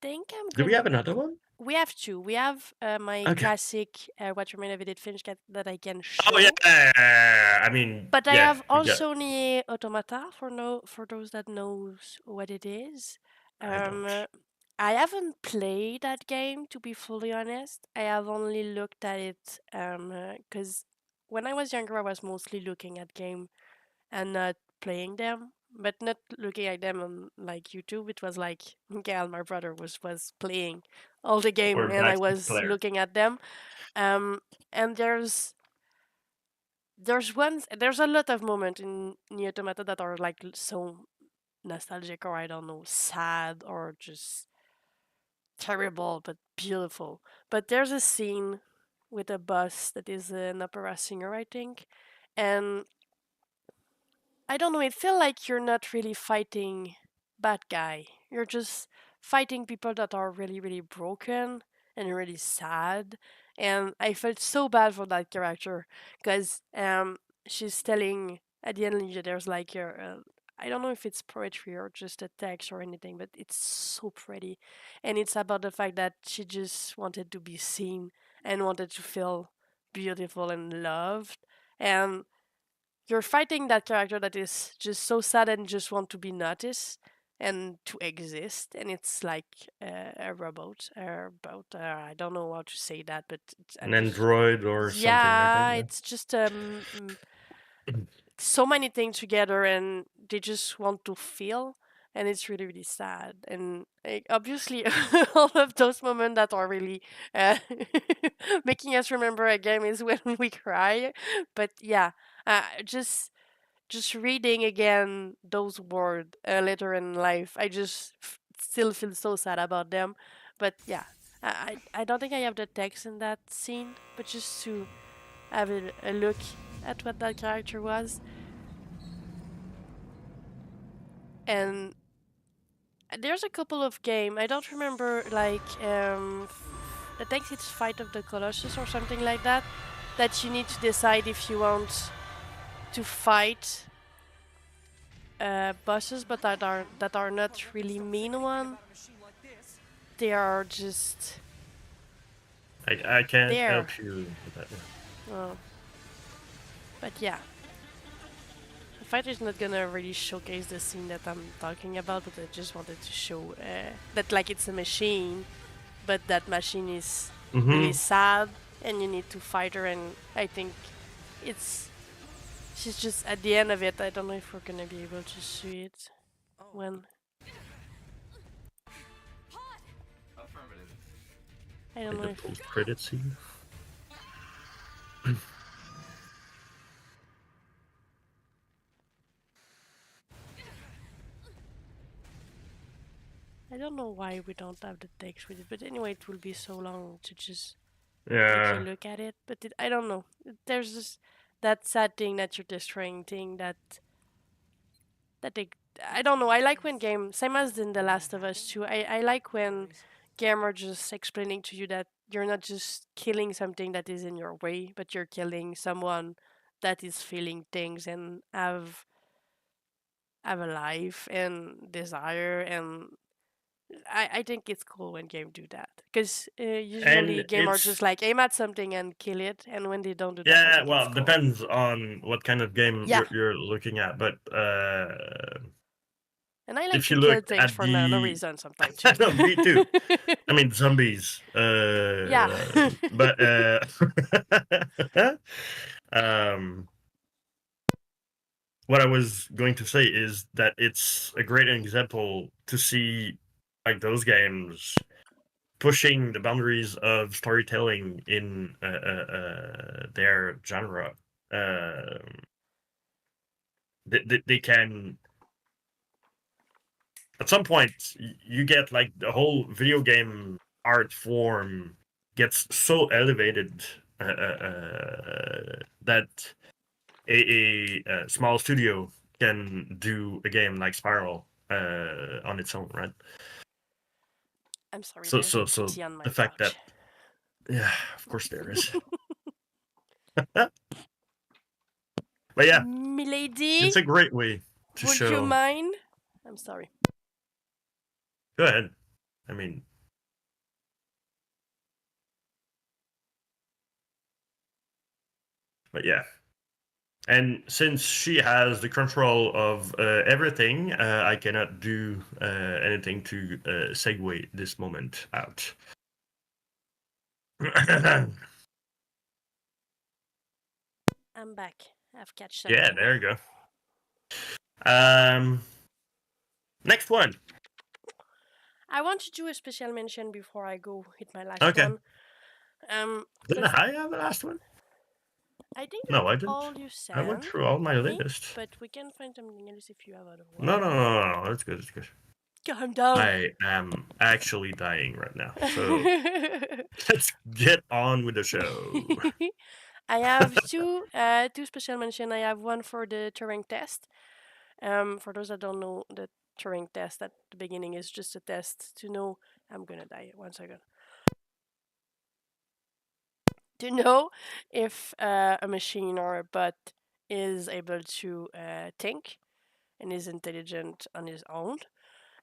think I'm Do gonna. we have another one? We have two. We have my Okay. classic What Remains of Edith Finch that I can show. Oh yeah, I mean. But I yeah, have we got- also Nier Automata for those that knows what it is. I don't. I haven't played that game, to be fully honest. I have only looked at it because when I was younger, I was mostly looking at game and not playing them, but not looking at them on like YouTube. It was like Miguel, my brother, was playing all the game, Or and I Black was Player. looking at them. And there's a lot of moments in Nier Automata that are like so nostalgic, or I don't know, sad, or just terrible but beautiful. But there's a scene with a boss that is an opera singer, I think, and I don't know, it feels like you're not really fighting bad guy. You're just fighting people that are really, really broken and really sad. And I felt so bad for that character because she's telling at the end there's like I don't know if it's poetry or just a text or anything, but it's so pretty. And it's about the fact that she just wanted to be seen and wanted to feel beautiful and loved. And you're fighting that character that is just so sad and just want to be noticed and to exist, and it's like a robot, I don't know how to say that, but it's An android or something like that. it's just so many things together, and they just want to feel, and it's really, really sad. And obviously, all of those moments that are really making us remember a game is when we cry. But yeah, just reading again those words later in life, I just still feel so sad about them. But yeah, I don't think I have the text in that scene, but just to have a look at what that character was. And there's a couple of games, I don't remember, like I think it's Fight of the Colossus or something like that, that you need to decide if you want to fight bosses, but that are not really mean one. They are just I can't there. help you with that one. Oh. But yeah. The fighter's not gonna really showcase the scene that I'm talking about, but I just wanted to show that like it's a machine, but that machine is really sad, and you need to fight her. And I think she's just at the end of it. I don't know if we're gonna be able to see it when. I don't know Like if the post-credit scene. I don't know why we don't have the text with it, but anyway, it will be so long to just Yeah. take a look at it. But I don't know. There's just that sad thing that you're destroying thing that I don't know. I like when game, same as in The Last of Us 2. I like when game are just explaining to you that you're not just killing something that is in your way, but you're killing someone that is feeling things and have a life and desire. And I think it's cool when game do that, because usually And game are it's just like aim at something and kill it, and when they don't do that, I yeah, think well, it's cool. depends on what kind of game Yeah. you're looking at, but And I like if to you kill look things at for no the reason sometimes too. No, me too. I mean zombies. Yeah. But um what I was going to say is that it's a great example to see like those games pushing the boundaries of storytelling in their genre. They can at some point you get like the whole video game art form gets so elevated that a small studio can do a game like Spiral on its own, right? I'm sorry, So there's a kitty on my the fact couch. that yeah, of course there is. But yeah, Milady, it's a great way to would show. you mind? I'm sorry. Go ahead. I mean, but yeah. And since she has the control of everything, I cannot do anything to segue this moment out. I'm back. I've catch something. Yeah, there you go. Next one. I want to do a special mention before I go hit my last Okay. one. Didn't 'Cause I have the last one? I think No, I that's didn't. all you said. I went through all my I think, list. but we can find something else if you have other one. No. That's good. That's good. Calm down. I am actually dying right now. So let's get on with the show. I have two special mention. I have one for the Turing test. For those that don't know, the Turing test at the beginning is just a test to know. I'm gonna die. 1 second. To know if a machine or a bot is able to think and is intelligent on his own.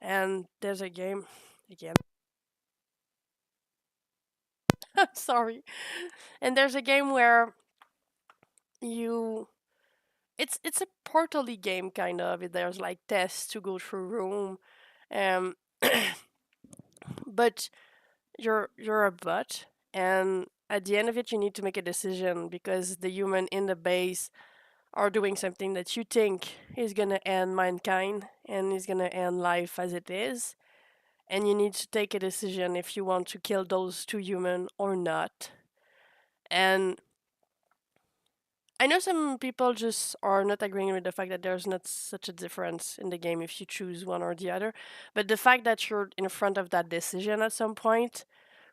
And there's a game again. I'm sorry. And there's a game where it's a portal-y game kind of. There's like tests to go through room. But you're a bot, and at the end of it you need to make a decision because the human in the base are doing something that you think is gonna end mankind and is gonna end life as it is. And you need to take a decision if you want to kill those two humans or not. And I know some people just are not agreeing with the fact that there's not such a difference in the game if you choose one or the other. But the fact that you're in front of that decision at some point,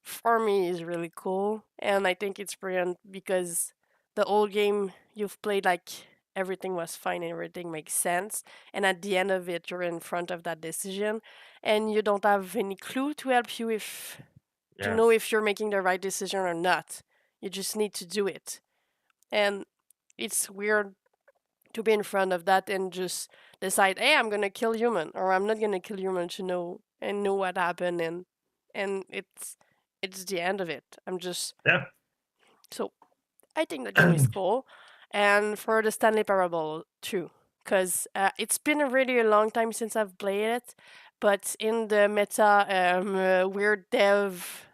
for me, is really cool. And I think it's brilliant because the old game you've played, like, everything was fine and everything makes sense. And at the end of it, you're in front of that decision and you don't have any clue to help you to know if you're making the right decision or not. You just need to do it. And it's weird to be in front of that and just decide, hey, I'm gonna kill human, or I'm not gonna kill human to know what happened, and it's the end of it. I'm just Yeah. so I think the game is cool, and for the Stanley Parable too, because it's been a really long time since I've played it, but in the meta, weird dev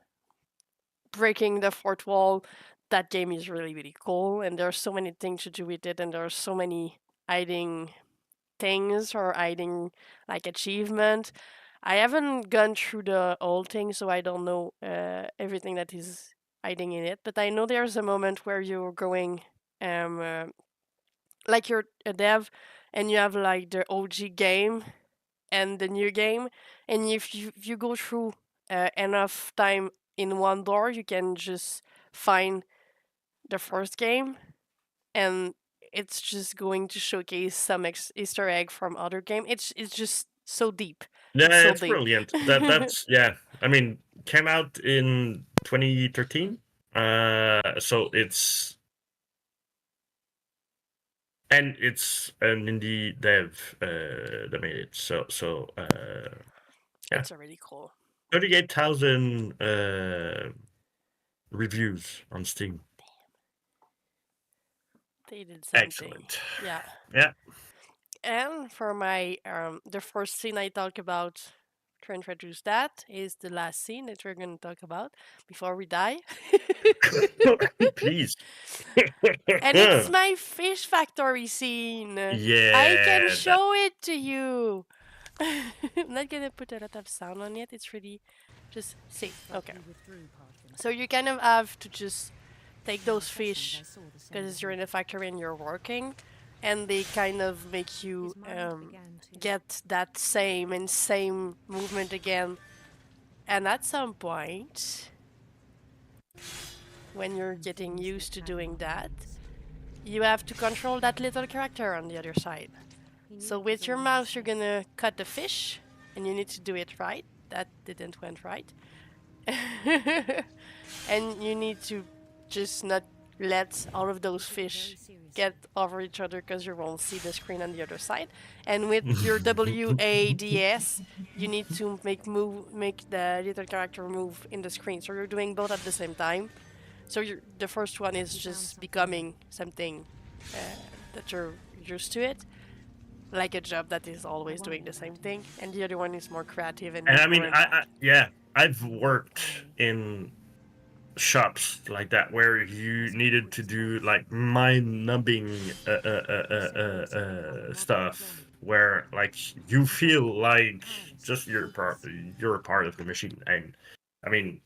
breaking the fourth wall, that game is really really cool, and there's so many things to do with it, and there's so many hiding things or hiding like achievement. I haven't gone through the whole thing, so I don't know everything that is hiding in it. But I know there's a moment where you're going, like you're a dev, and you have like the OG game and the new game, and if you go through enough time in one door, you can just find the first game, and it's just going to showcase some Easter egg from other game. It's just so deep. Yeah, It's so it's deep. brilliant. That's yeah. I mean, came out in 2013. So it's an indie dev that made it. So yeah. It's already cool. 38,000 reviews on Steam. They did something. Excellent. Yeah. Yeah. And for my the first scene I talk about to introduce that is the last scene that we're gonna talk about before we die. Please. And it's my fish factory scene. Yeah. I can show it to you. I'm not gonna put a lot of sound on it. It's really just see. Okay. So you kind of have to just take those fish because you're in a factory and you're working, and they kind of make you get that same movement again. And at some point, when you're getting used to doing that, you have to control that little character on the other side. So with your mouse, you're gonna cut the fish, and you need to do it right. That didn't went right. And you need to just not let all of those fish get over each other because you won't see the screen on the other side. And with your WADS, you need to make the little character move in the screen. So you're doing both at the same time. So the first one is just becoming something that you're used to it, like a job that is always doing the same thing, and the other one is more creative and I mean, more I've worked in shops like that where you needed to do like mind-numbing stuff, where like you feel like just you're a part of the machine, and I mean,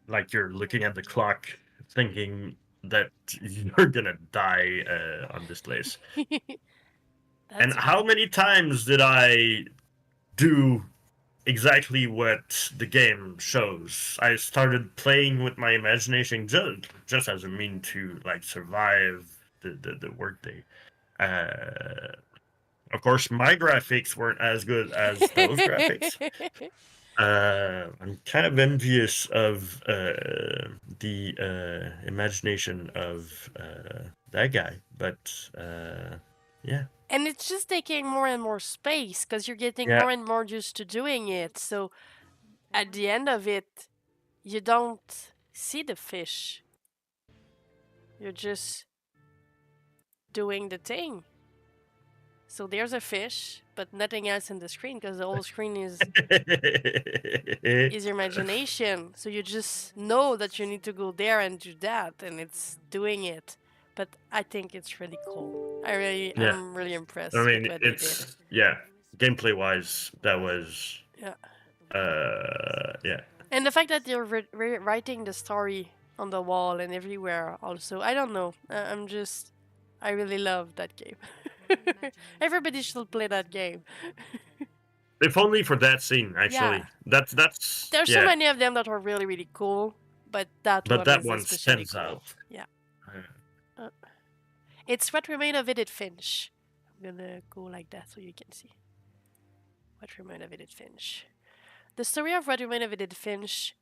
like you're looking at the clock, thinking that you're gonna die on this place. And how many times did I do exactly what the game shows? I started playing with my imagination just as a mean to like survive the workday. Of course, my graphics weren't as good as those graphics. I'm kind of envious of the imagination of that guy, but yeah. And it's just taking more and more space because you're getting more and more used to doing it. So at the end of it, you don't see the fish. You're just doing the thing. So there's a fish, but nothing else in the screen because the whole screen is your imagination. So you just know that you need to go there and do that, and it's doing it. But I think it's really cool. I'm really impressed. I mean, with what it's gameplay wise, that was yeah. And the fact that they're writing the story on the wall and everywhere, also, I don't know. I really love that game. Everybody should play that game. If only for that scene, actually. Yeah. That's There's so many of them that are really really cool, but that one stands cool. out. Yeah. It's What Remained of Edith Finch. I'm gonna go like that so you can see. What Remained of Edith Finch. The story of What Remained of Edith Finch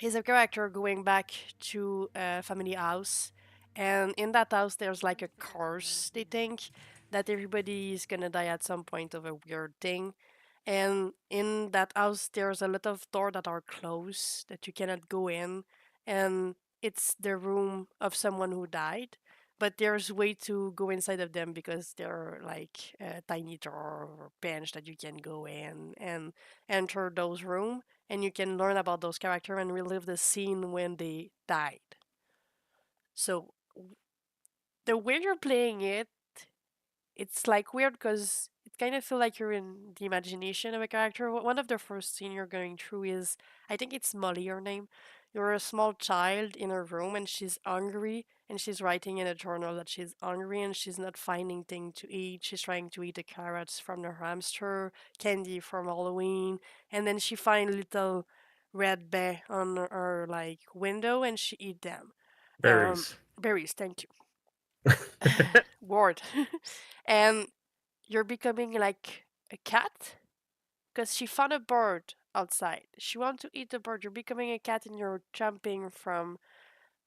is a character going back to a family house, and in that house there's like a curse, they think, that everybody is gonna die at some point of a weird thing. And in that house, there's a lot of doors that are closed that you cannot go in, and it's the room of someone who died. But there's way to go inside of them because they're like a tiny door or bench that you can go in and enter those room, and you can learn about those characters and relive the scene when they died. So the way you're playing it, it's like weird because it kind of feel like you're in the imagination of a character. One of the first scene you're going through is, I think it's Molly, her name. You're a small child in her room and she's hungry and she's writing in a journal that she's hungry and she's not finding thing to eat. She's trying to eat the carrots from the hamster, candy from Halloween, and then she find little red bear on her like window and she eat them. Berries. Berries, thank you. Word. And you're becoming like a cat because she found a bird outside. She wants to eat the bird. You're becoming a cat and you're jumping from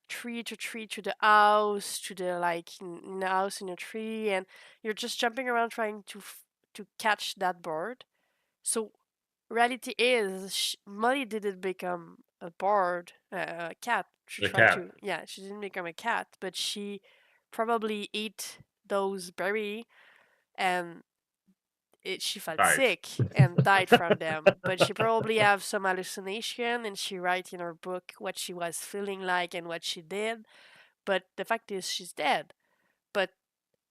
tree to the house to the like in the house in a tree, and you're just jumping around trying to catch that bird. So reality is Molly didn't become a bird, a cat. She The tried cat. to, yeah, she didn't become a cat, but she probably ate those berry and she felt Died. sick and died from them. But she probably have some hallucination and she write in her book what she was feeling like and what she did. But the fact is she's dead. But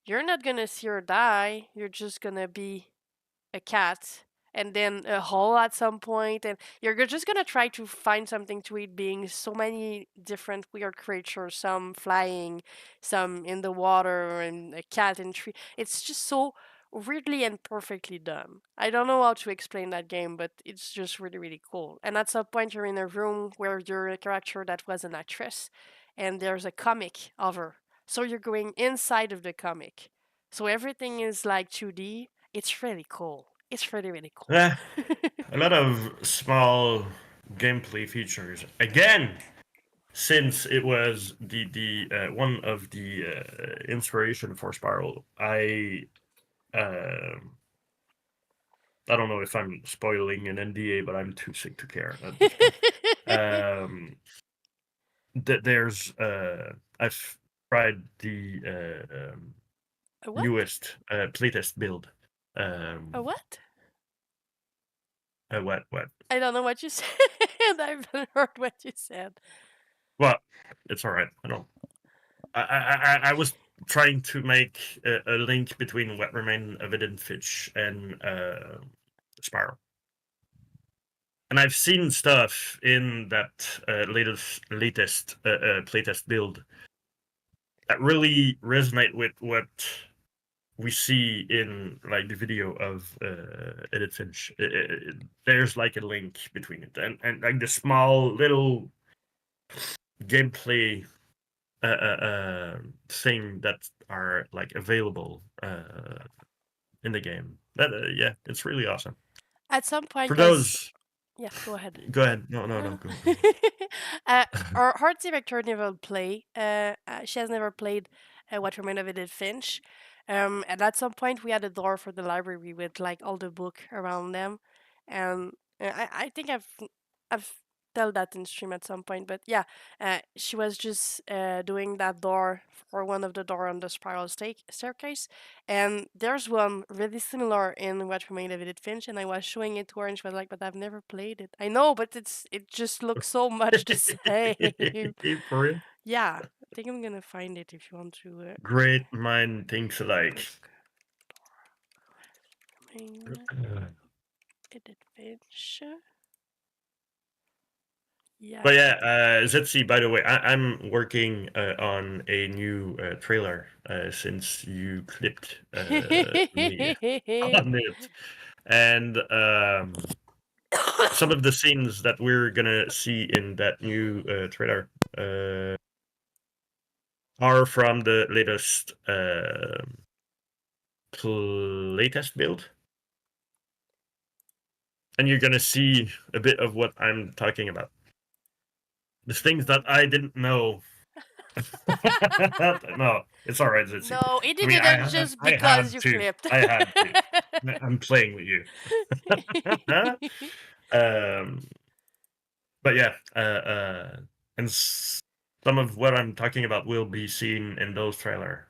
you're not gonna see her die. You're just gonna be a cat and then a hole at some point, and you're just gonna try to find something to eat, being so many different weird creatures, some flying, some in the water, and a cat in tree. It's just so weirdly and perfectly done. I don't know how to explain that game, but it's just really, really cool. And at some point you're in a room where you're a character that was an actress and there's a comic of her, so you're going inside of the comic, so everything is like 2D. It's really cool. It's really, really cool. Yeah, a lot of small gameplay features. Again, since it was the one of the inspiration for Spiral, I don't know if I'm spoiling an NDA, but I'm too sick to care at this point. There's I've tried the A what? newest playtest build. A what? What? I don't know what you said. I haven't heard what you said. Well, it's all right. I don't. I was trying to make a link between What Remained of Edith Finch and Spiral, and I've seen stuff in that latest playtest build that really resonate with what we see in like the video of Edith Finch. There's like a link between it and like the small little gameplay thing that are like available in the game. That yeah, it's really awesome. At some point, For 'cause- those, yeah, go ahead. go ahead. No, go. Our art director never play. She has never played What Remained of Edith Finch. And at some point, we had a door for the library with like all the book around them, and I think I've tell that in stream at some point. But yeah, she was just doing that door for one of the door on the spiral staircase, and there's one really similar in What Remained of Edith Finch, and I was showing it to her, and she was like, "But I've never played it." I know, but it just looks so much the same. For real? Yeah, I think I'm gonna find it if you want to. Great mind thinks alike. Edith Finch. Yeah. But yeah, Zetsi, by the way, I'm working on a new trailer since you clipped me on it. And some of the scenes that we're gonna see in that new trailer are from the latest playtest build. And you're gonna see a bit of what I'm talking about. The things that I didn't know No, it's all right, Zitzi. No, he I did mean, it just I because had you to. clipped. I had to. I'm playing with you. um, but yeah, and some of what I'm talking about will be seen in those trailer.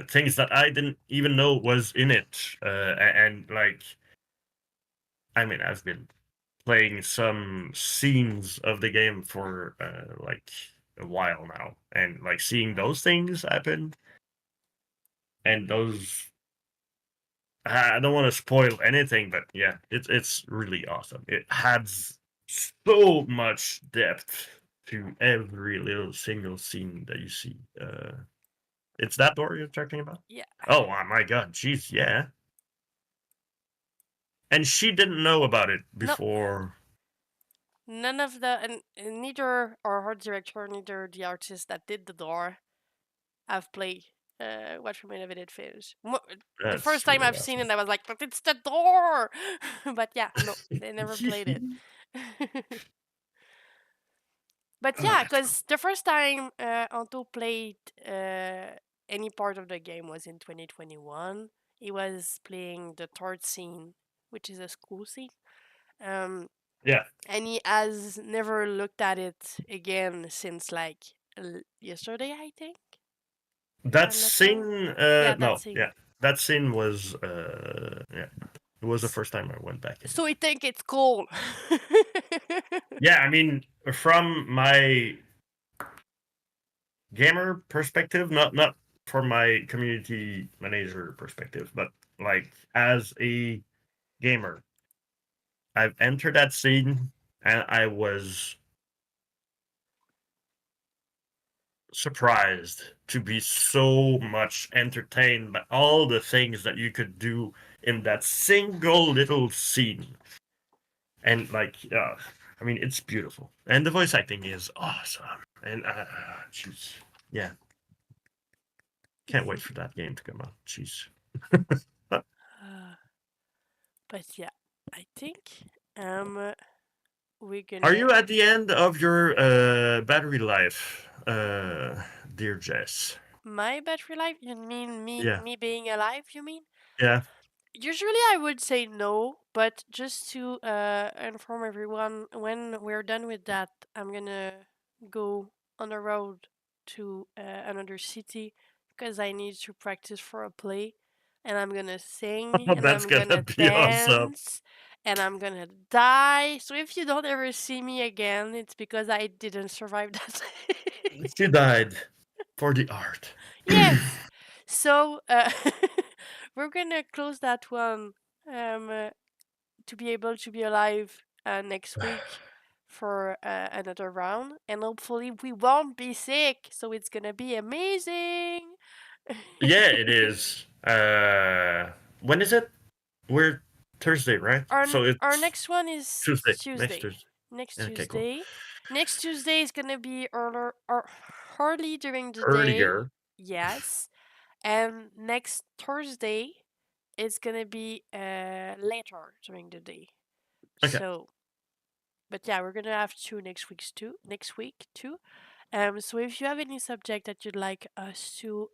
Things that I didn't even know was in it, and like, I mean, I've been playing some scenes of the game for like a while now, and like seeing those things happen, and those I don't want to spoil anything, but yeah, it's really awesome. It adds so much depth to every little single scene that you see. It's that door you're talking about? Yeah. Oh my god, jeez, yeah. And she didn't know about it No. before. None of the and neither our art director, neither the artist that did the door have played what remained of it finished. The That's first time really I've seen awesome. it, I was like, "But it's the door!" But yeah, no, they never played it. But Oh, yeah, that's cool. because the first time Anto played any part of the game was in 2021. He was playing the third scene, which is a school scene. Yeah, And he has never looked at it again since like yesterday, I think. that I'm not wrong. scene. Yeah, that No, scene. yeah, that scene was. Yeah, it was the first time I went back in. So he think it's cool. Yeah, I mean, from my gamer perspective, not from my community manager perspective, but like as a gamer, I've entered that scene and I was surprised to be so much entertained by all the things that you could do in that single little scene. And like, I mean, it's beautiful, and the voice acting is awesome. And jeez, yeah, can't wait for that game to come out. Jeez. But yeah, I think we're gonna. Are you at the end of your battery life, dear Jess? My battery life? You mean Yeah, me being alive? You mean? yeah. Usually I would say no, but just to inform everyone, when we're done with that, I'm gonna go on the road to another city because I need to practice for a play, and I'm gonna sing Oh, and that's I'm gonna gonna be awesome. dance and I'm gonna die. So if you don't ever see me again, it's because I didn't survive that. She died for the art. Yes. So we're gonna close that one to be able to be alive next week for another round, and hopefully we won't be sick, so it's gonna be amazing. Yeah, it is. When is it? We're Thursday, right? So Our it's next one is Tuesday. Next Tuesday. Tuesday. Next Okay, cool. Tuesday. Next Tuesday is gonna be early during the day. Earlier. Yes. And next Thursday it's gonna be later during the day. Okay. So, but yeah, we're gonna have two next week too. So if you have any subject that you'd like us to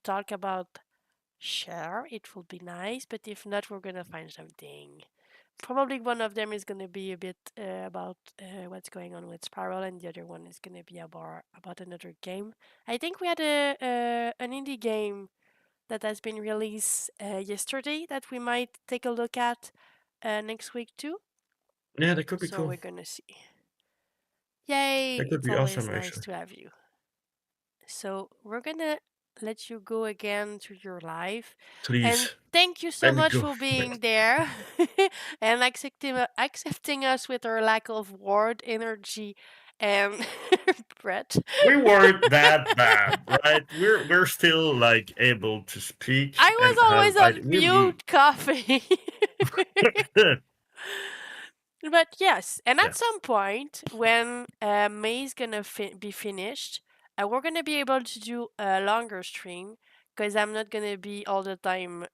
talk about, share. It will be nice. But if not, we're gonna find something. Probably one of them is gonna be a bit about what's going on with Spiral, and the other one is gonna be about another game. I think we had an indie game that has been released yesterday that we might take a look at next week too. Yeah, that could be So cool. we're gonna see. Yay! That could It's be always awesome, nice actually. to have you. So we're gonna let you go again to your life. Please. And thank you so Let me much go. for being there and accepting us with our lack of word, energy, and breath. We weren't that bad, right? We're still like able to speak. I was and always have on mute coughing. But yes, and Yeah. at some point when May's gonna be finished, we're gonna be able to do a longer stream because I'm not gonna be all the time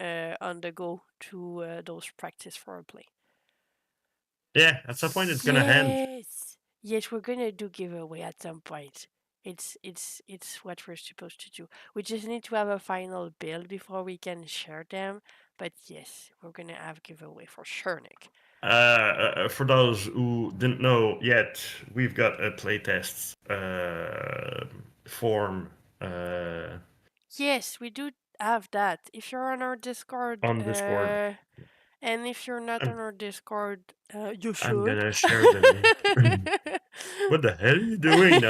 on the go to those practice for a play. Yeah, at some point it's gonna end. Yes, we're gonna do giveaway at some point. It's what we're supposed to do. We just need to have a final build before we can share them. But yes, we're gonna have giveaway for sure, Nick. For those who didn't know yet, we've got a playtest form Yes, we do have that. If you're on our Discord, on Discord. and if you're not on our Discord, you should. I'm gonna share the link. What the hell are you doing?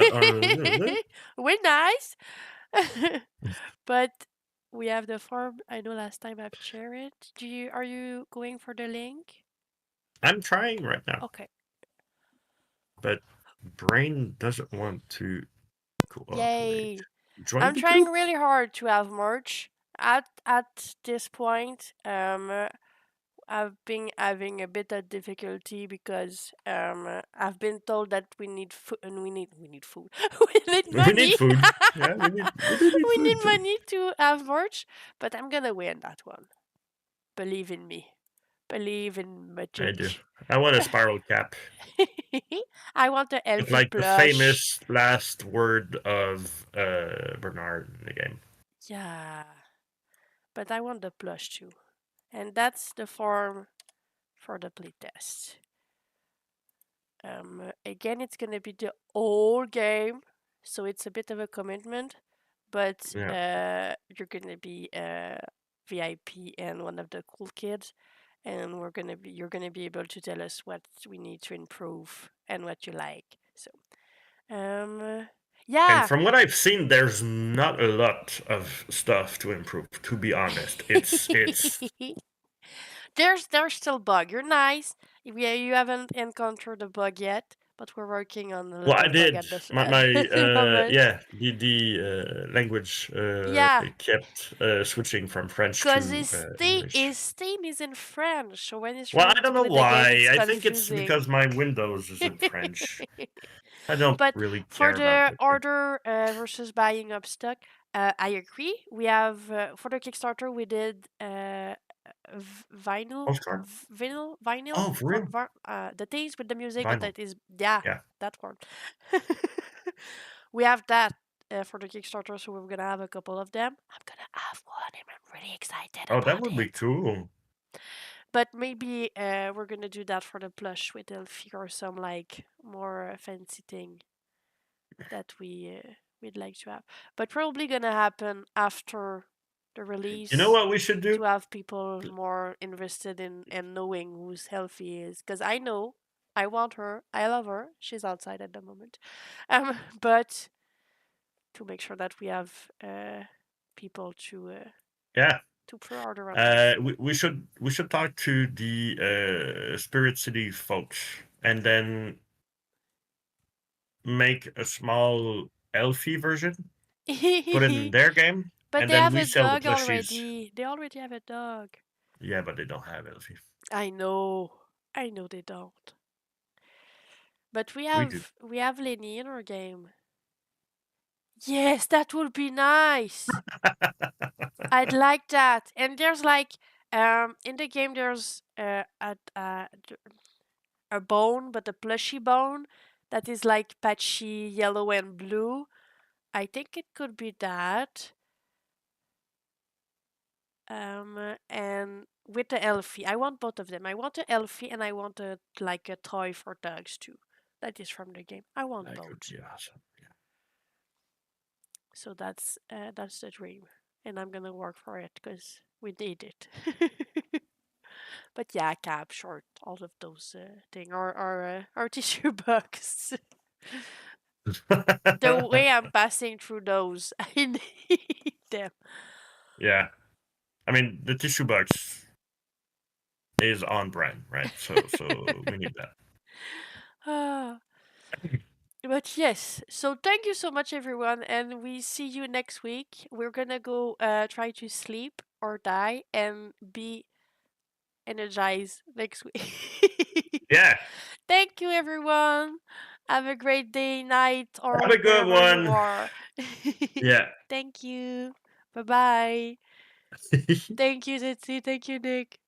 We're nice. But we have the form. I know last time I've shared it. Are you going for the link? I'm trying right now, Okay. but brain doesn't want to cooperate. Yay. Join I'm the trying group. really hard to have merch. At this point, I've been having a bit of difficulty because I've been told that we need food and we need food. We need money. We need food. Yeah, we need We need food too. money to have merch, but I'm gonna win that one. Believe in me. Believe in magic. I do. I want a spiral cap. I want the It's elfie like the plush. famous last word of Bernard in the game. Yeah. But I want the plush too. And that's the form for the playtest. Again, it's gonna be the whole game, so it's a bit of a commitment. But you're gonna be a VIP and one of the cool kids, and you're gonna be able to tell us what we need to improve and what you like. So, yeah. And from what I've seen, there's not a lot of stuff to improve. To be honest, it's there's still bug. You're nice. You haven't encountered a bug yet, but we're working on a well, little I bug did. at this My moment. yeah, the language Yeah. kept switching from French to Because English. his theme is in French, so when it's Well, trying I don't to know play the game, why. it's I think it's confusing. because my Windows is in French. I don't But really for care the about it. order versus buying up stock, I agree. We have for the Kickstarter we did vinyl, Postcard? vinyl, Oh, for real? the things with the music Vinyl. that is Yeah. that one. We have that for the Kickstarter, so we're gonna have a couple of them. I'm gonna have one, and I'm really excited. Oh, about that would be it. cool. But maybe we're gonna do that for the plush with Elfie or some like more fancy thing that we'd like to have. But probably gonna happen after the release. You know what we should do? To have people more invested in knowing who's Elfie is, because I know I want her, I love her. She's outside at the moment, but to make sure that we have people to Yeah. to pre-order on this. We should talk to the Spirit City folks and then make a small Elfie version, put it in their game, But and they then have we a sell the dog plushies. already. They already have a dog. Yeah, but they don't have Elfie. I know they don't. But we do. have Lenny in our game. Yes, that would be nice. I'd like that. And there's like in the game there's a bone, but a plushy bone that is like patchy yellow and blue. I think it could be that. And with the Elfie, I want both of them. I want the Elfie and I want a toy for dogs too. That is from the game. I want That both. could be awesome. Yeah. So that's the dream, and I'm gonna work for it because we need it. But yeah, cap, short, all of those things are tissue box. The way I'm passing through those, I need them. Yeah. I mean, the tissue box is on brand, right? So we need that. But yes, so thank you so much, everyone, and we see you next week. We're gonna go try to sleep or die and be energized next week. Yeah. Thank you, everyone. Have a great day, night, or Have a good wherever you one. are. Yeah. Thank you. Bye bye. Thank you, Titsy. Thank you, Nick.